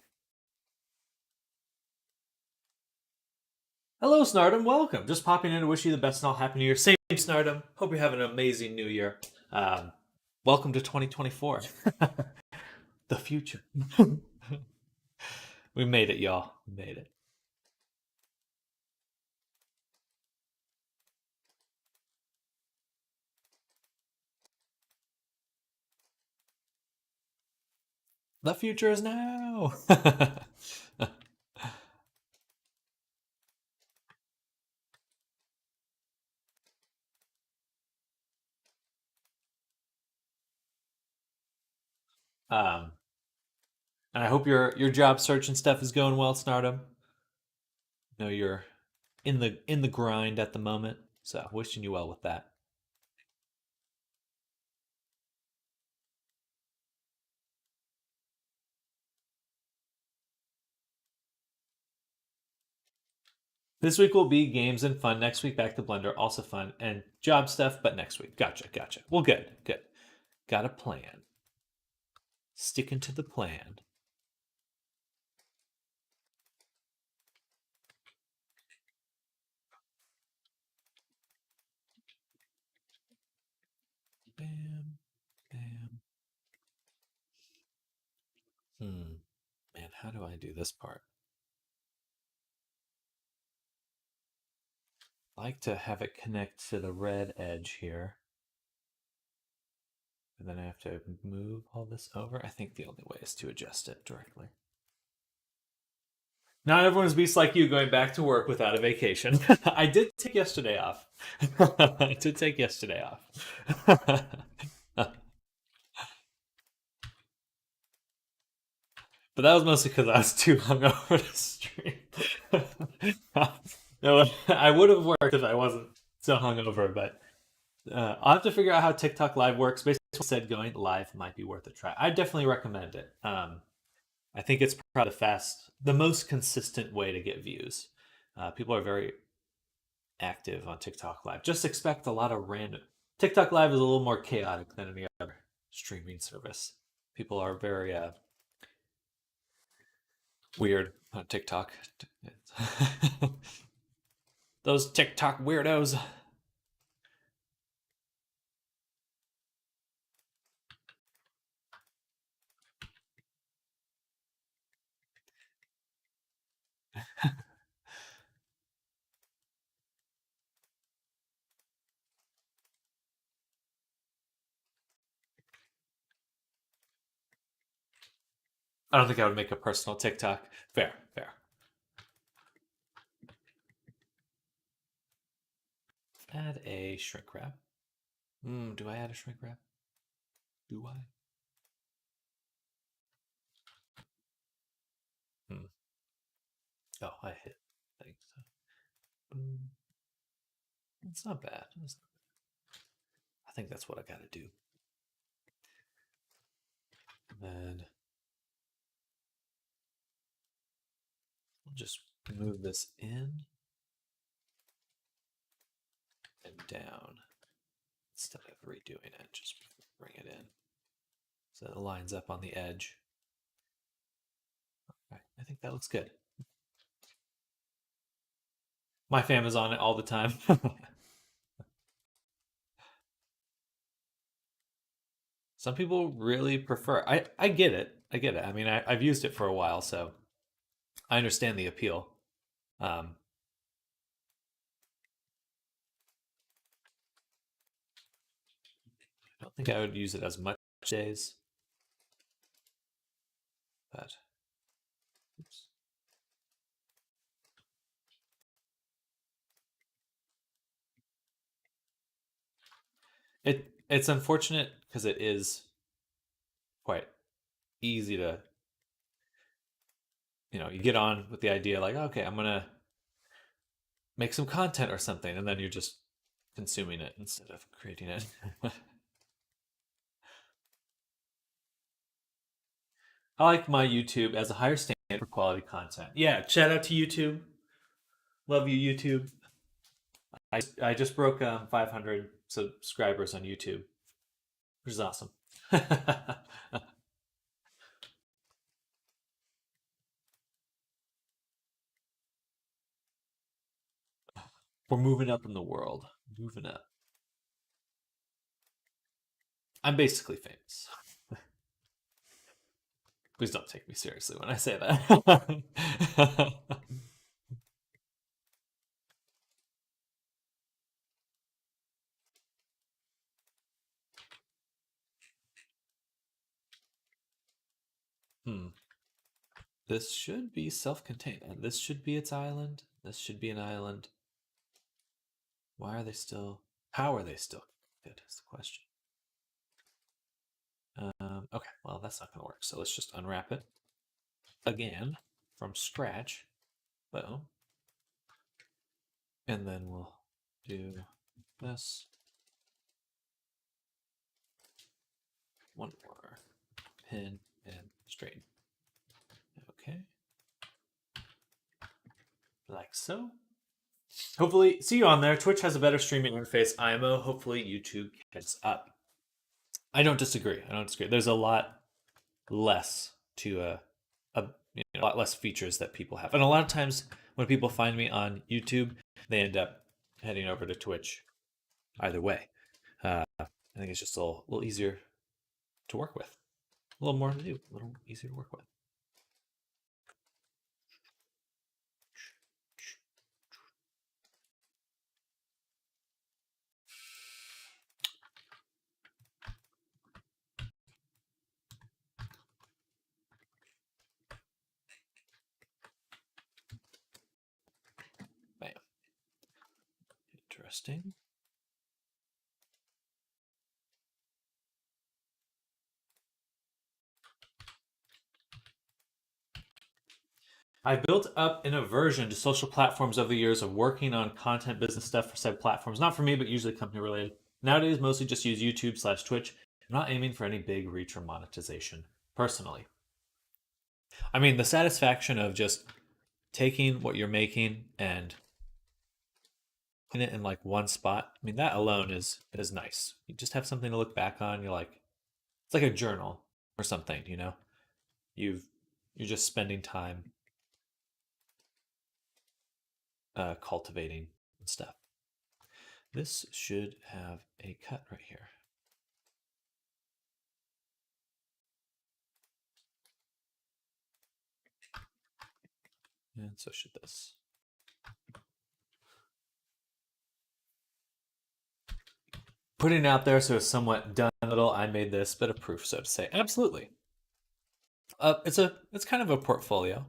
Hello, Snardom. Welcome. Just popping in to wish you the best and all happy New Year. Same, Snardom. Hope you're having an amazing New Year. Um, Welcome to 2024, the future. We made it, y'all. We made it. The future is now. um, and I hope your job search and stuff is going well, Snardom. I know you're in the grind at the moment, so wishing you well with that. This week will be games and fun. Next week, back to Blender, also fun and job stuff, but next week. Gotcha, gotcha. Well, good, good. Got a plan. Sticking to the plan. Bam, bam. Man, how do I do this part? I like to have it connect to the red edge here. And then I have to move all this over. I think the only way is to adjust it directly. Not everyone's beast like you going back to work without a vacation. I did take yesterday off. I did take yesterday off. But that was mostly because I was too hungover to stream. No, I would have worked if I wasn't so hungover, but I'll have to figure out how TikTok Live works. Basically, said going live might be worth a try. I definitely recommend it. I think it's probably the most consistent way to get views. People are very active on TikTok Live. Just expect a lot of random. TikTok Live is a little more chaotic than any other streaming service. People are very weird on TikTok. Those TikTok weirdos. I don't think I would make a personal TikTok. Fair, fair. Add a shrink wrap. Do I add a shrink wrap? Do I? Oh, I hit things. Boom. It's not bad. I think that's what I gotta do. And then I'll just move this in and down instead of redoing it. Just bring it in so it lines up on the edge. Okay, I think that looks good. My fam is on it all the time. Some people really prefer. I get it. I get it. I mean, I've used it for a while, so I understand the appeal. I don't think I would use it as much days, but oops. It's unfortunate because it is quite easy to, you get on with the idea like, okay, I'm gonna make some content or something, and then you're just consuming it instead of creating it. I like my YouTube as a higher standard for quality content. Yeah, shout out to YouTube. Love you, YouTube. I just broke 500 subscribers on YouTube, which is awesome. We're moving up in the world. Moving up. I'm basically famous. Please don't take me seriously when I say that. Hmm. This should be self-contained. And this should be its island. This should be an island. Why are they still... How are they still connected is the question. Okay, well, that's not going to work. So let's just unwrap it again from scratch. Boom. And then we'll do this. One more pin and straighten. Okay. Like so. Hopefully, see you on there. Twitch has a better streaming interface. IMO. Hopefully, YouTube catches up. I don't disagree. There's a lot less to a lot less features that people have, and a lot of times when people find me on YouTube, they end up heading over to Twitch. Either way, I think it's just a little easier to work with, a little more to do, a little easier to work with. Bam. Interesting. I built up an aversion to social platforms over the years of working on content business stuff for said platforms. Not for me, but usually company related. Nowadays, mostly just use YouTube/Twitch. I'm not aiming for any big reach or monetization, personally. I mean, the satisfaction of just taking what you're making and putting it in like one spot. I mean, that alone is nice. You just have something to look back on. You're like, it's like a journal or something, you know. You're just spending time cultivating stuff. This should have a cut right here. And so should this. Putting it out there so it's somewhat done a little. I made this bit of proof, so to say. Absolutely. It's kind of a portfolio.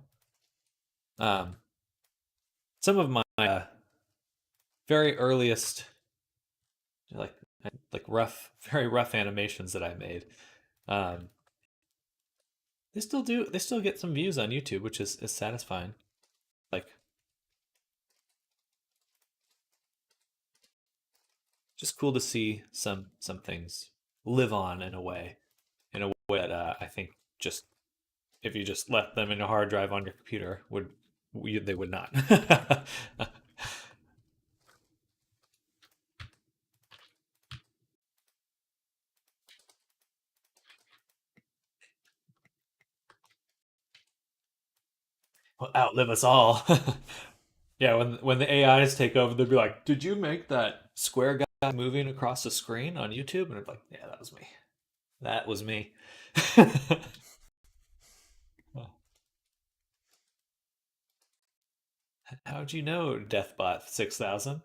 Some of my very earliest like very rough animations that I made. They still get some views on YouTube, which is satisfying. Like, just cool to see some things live on in a way that I think just if you just left them in a hard drive on your computer they would not. Will outlive us all. Yeah, when the AIs take over, they'll be like, "Did you make that square guy moving across the screen on YouTube?" And I'm like, "Yeah, that was me. That was me." How'd you know, Deathbot 6000?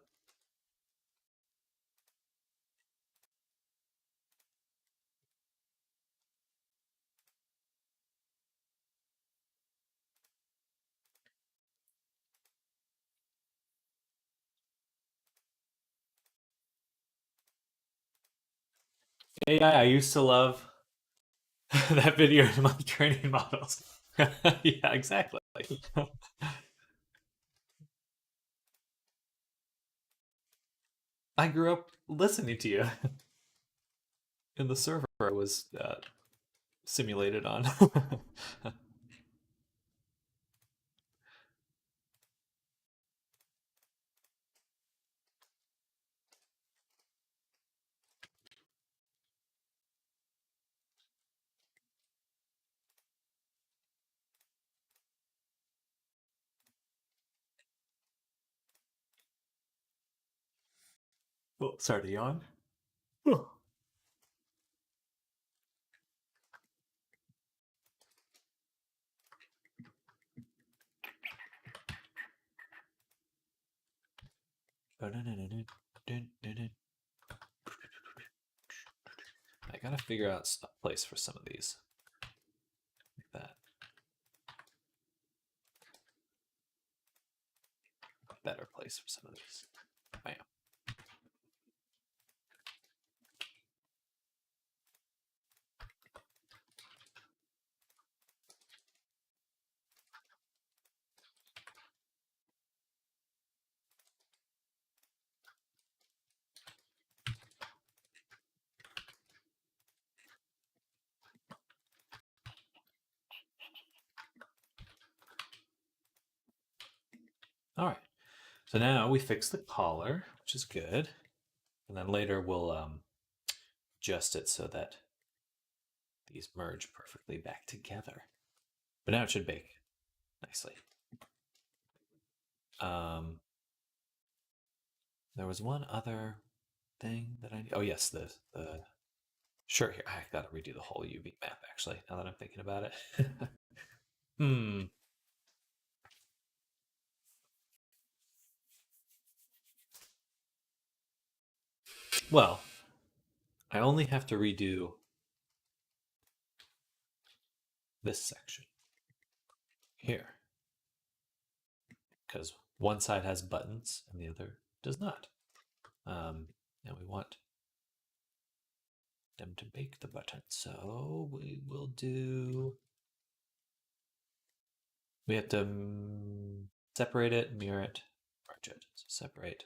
AI, I used to love that video in my training models. Yeah, exactly. I grew up listening to you in the server I was simulated on. Oh, sorry to yawn. I gotta figure out a place for some of these. Like that. A better place for some of these. Bam. All right. So now we fix the collar, which is good. And then later we'll adjust it so that these merge perfectly back together. But now it should bake nicely. There was one other thing that I. Oh yes, the sure. Here I gotta redo the whole UV map actually. Now that I'm thinking about it. Hmm. Well, I only have to redo this section here because one side has buttons and the other does not. And we want them to bake the button. So we will do. We have to separate it, mirror it, merge it. So separate.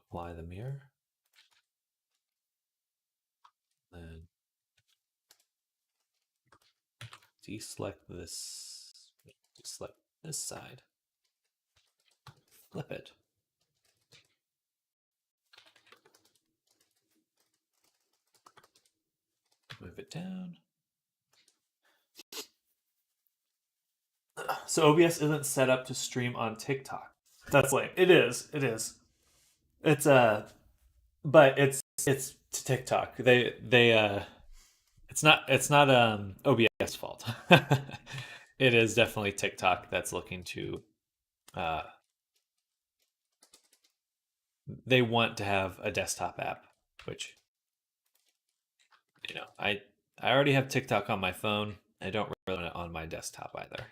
Apply the mirror. Then deselect this. Deselect this side. Flip it. Move it down. So OBS isn't set up to stream on TikTok. That's lame. It is. It is. It's but it's to TikTok. It's not OBS fault. It is definitely TikTok that's looking to they want to have a desktop app, which I already have TikTok on my phone. I don't really want it on my desktop either.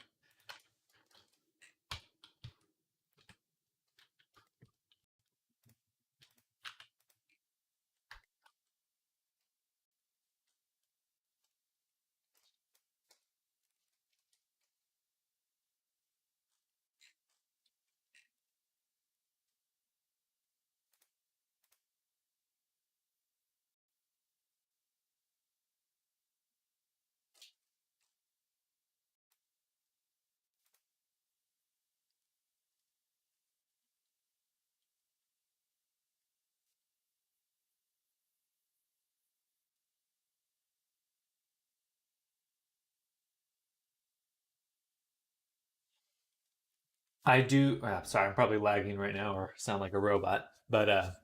I do. Sorry, I'm probably lagging right now or sound like a robot. But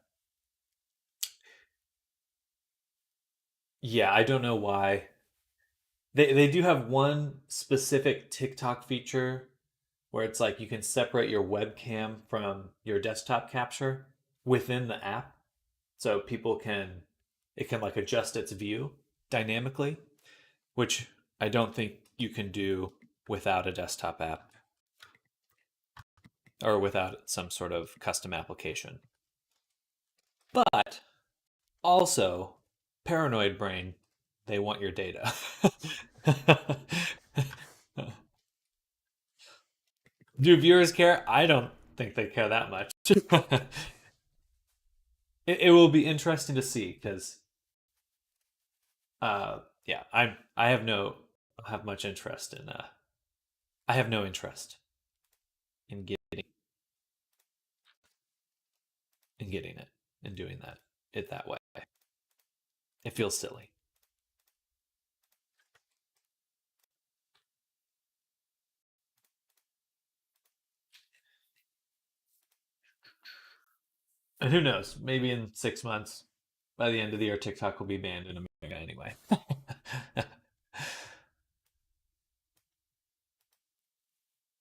yeah, I don't know why. They do have one specific TikTok feature where it's like you can separate your webcam from your desktop capture within the app, so people can it can like adjust its view dynamically, which I don't think you can do without a desktop app or without some sort of custom application. But also, paranoid brain, they want your data. Do viewers care? I don't think they care that much. It will be interesting to see because yeah, I have no have much interest in I have no interest in getting it and doing that way. It feels silly. And who knows? Maybe in 6 months, by the end of the year, TikTok will be banned in America anyway.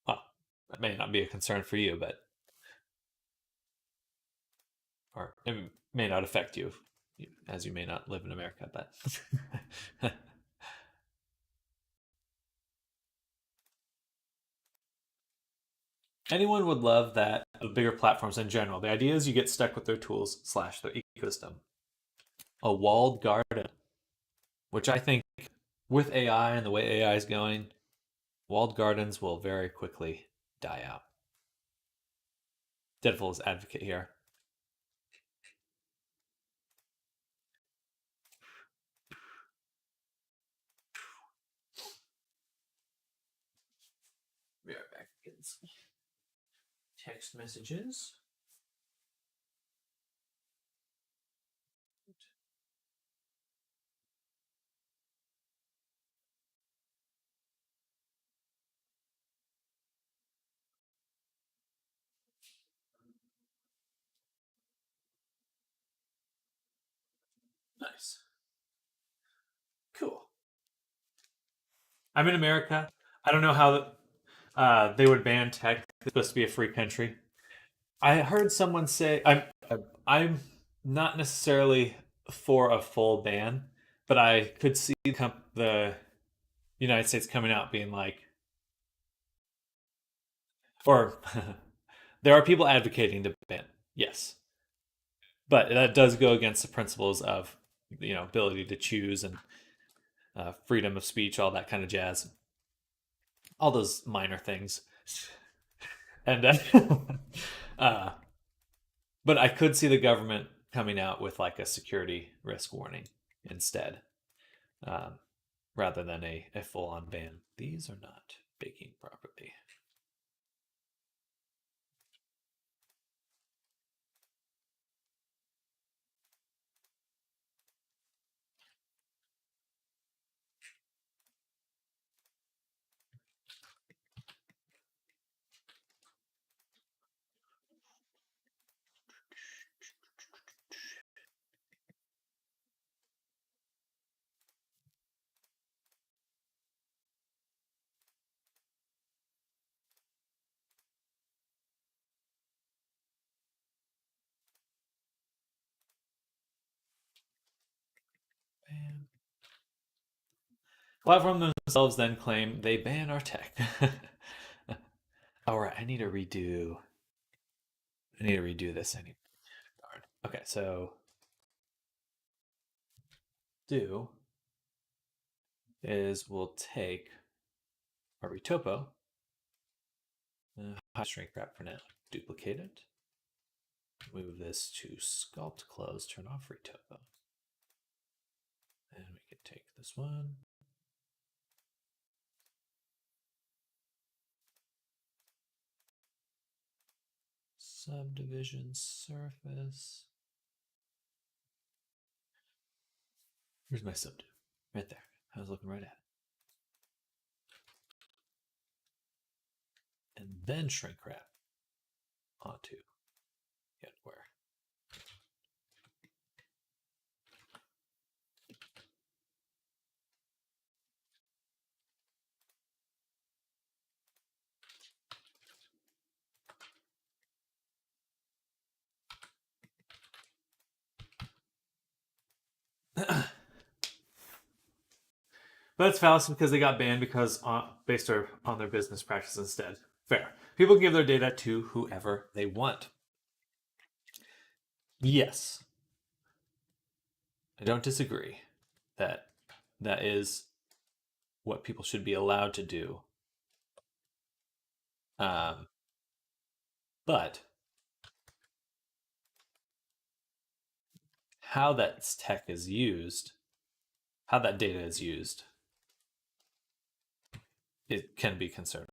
Well, that may not be a concern for you, but or it may not affect you, as you may not live in America. But anyone would love that. The bigger platforms in general. The idea is you get stuck with their tools slash their ecosystem. A walled garden, which I think with AI and the way AI is going, walled gardens will very quickly die out. Deadpool's advocate here. We are back against text messages. Nice. Cool. I'm in America. I don't know how they would ban tech. It's supposed to be a free country. I heard someone say I'm not necessarily for a full ban, but I could see the United States coming out being like, or there are people advocating to ban. Yes, but that does go against the principles of ability to choose and freedom of speech, all that kind of jazz, all those minor things. And uh, but I could see the government coming out with like a security risk warning instead, um, rather than a full on ban. These are not baking properly. Ban. Platform themselves then claim they ban our tech. All right, I need to redo. I need to redo this. I need. Darn. Okay, so do is we'll take our retopo, shrink wrap for now, duplicate it, move this to sculpt close, turn off retopo, and we can take this one. Subdivision surface. Where's my subdiv? Right there. I was looking right at it. And then shrink wrap onto yet where. But it's fallacy because they got banned because based on their business practice instead. Fair. People can give their data to whoever they want. Yes, I don't disagree that that is what people should be allowed to do. Um, But how that tech is used, how that data is used, it can be concerning.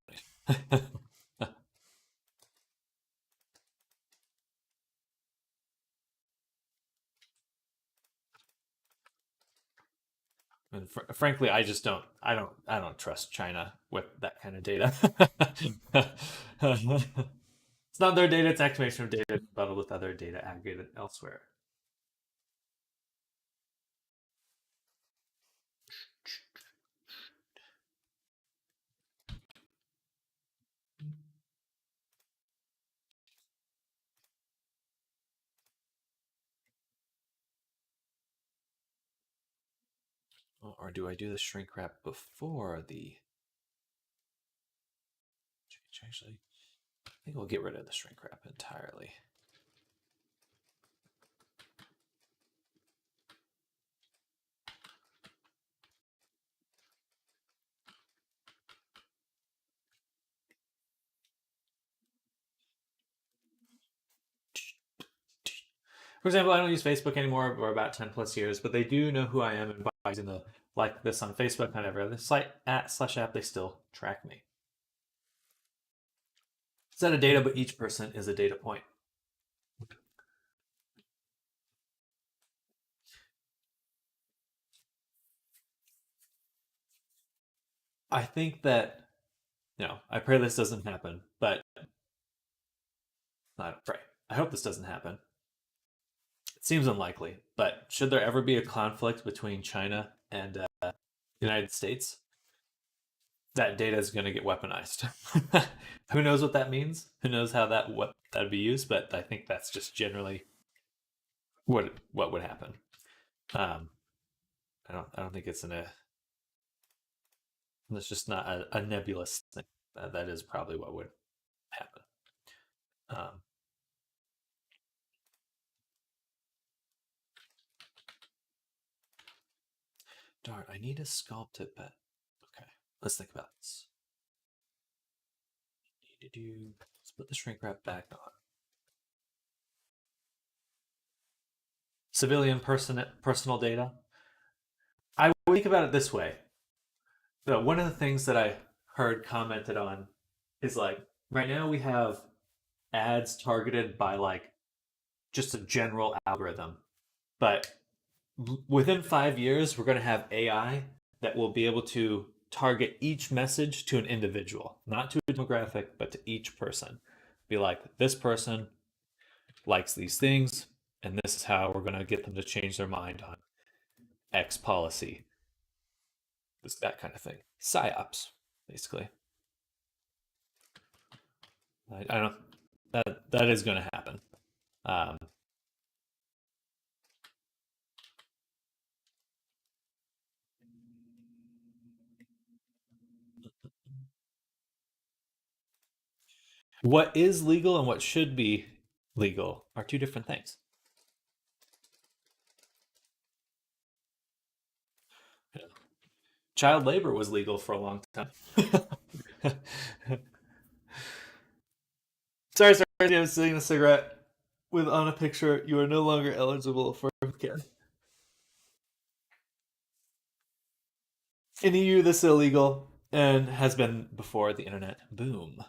And frankly, I just don't. I don't trust China with that kind of data. It's not their data; it's activation of data bundled with other data aggregated elsewhere. Or do I do the shrink wrap before the change? Actually, I think we'll get rid of the shrink wrap entirely. For example, I don't use Facebook anymore for about 10 plus years, but they do know who I am, and by using the like this on Facebook and every other site /app, they still track me. Set of data, but each person is a data point. I think that, I pray this doesn't happen, but I don't pray. I hope this doesn't happen. It seems unlikely, but should there ever be a conflict between China and the United States, that data is going to get weaponized. Who knows what that means? Who knows how that'd be used? But I think that's just generally what would happen. Um, I don't think it's it's just not a nebulous thing. That is probably what would happen. Um, darn, I need to sculpt it, but okay. Let's think about this. Need to do. Let's put the shrink wrap back on. Civilian personal data. I think about it this way. One of the things that I heard commented on is like right now we have ads targeted by like just a general algorithm, but within 5 years we're going to have AI that will be able to target each message to an individual, not to a demographic, but to each person. Be like, this person likes these things, and this is how we're going to get them to change their mind on X policy. That kind of thing. PsyOps, basically. I don't. That is going to happen. Um, what is legal and what should be legal are two different things. Child labor was legal for a long time. sorry, I'm sitting a cigarette with on a picture. You are no longer eligible for care. In EU, this is illegal and has been before the internet boom.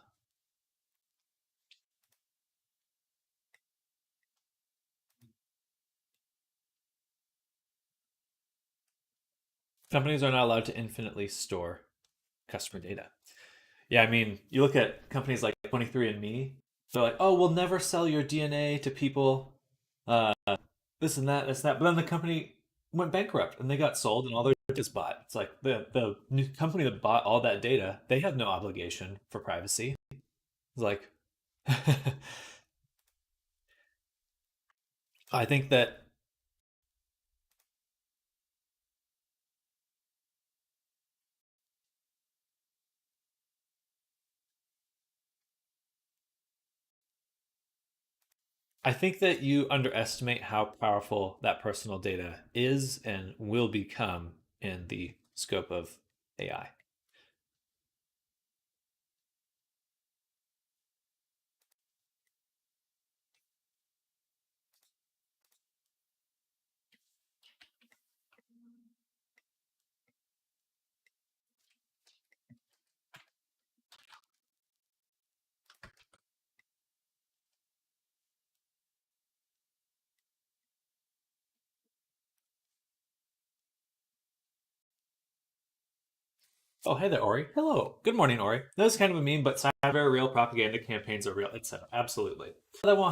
Companies are not allowed to infinitely store customer data. Yeah, I mean, you look at companies like 23andMe, they're like, oh, we'll never sell your DNA to people, uh, this and that, this and that. But then the company went bankrupt and they got sold and all their data is bought. It's like the new company that bought all that data, they have no obligation for privacy. It's like, I think that you underestimate how powerful that personal data is and will become in the scope of AI. Oh, hey there, Ori. Hello. Good morning, Ori. That was kind of a meme, but very real propaganda campaigns are real, etc. Absolutely. That won't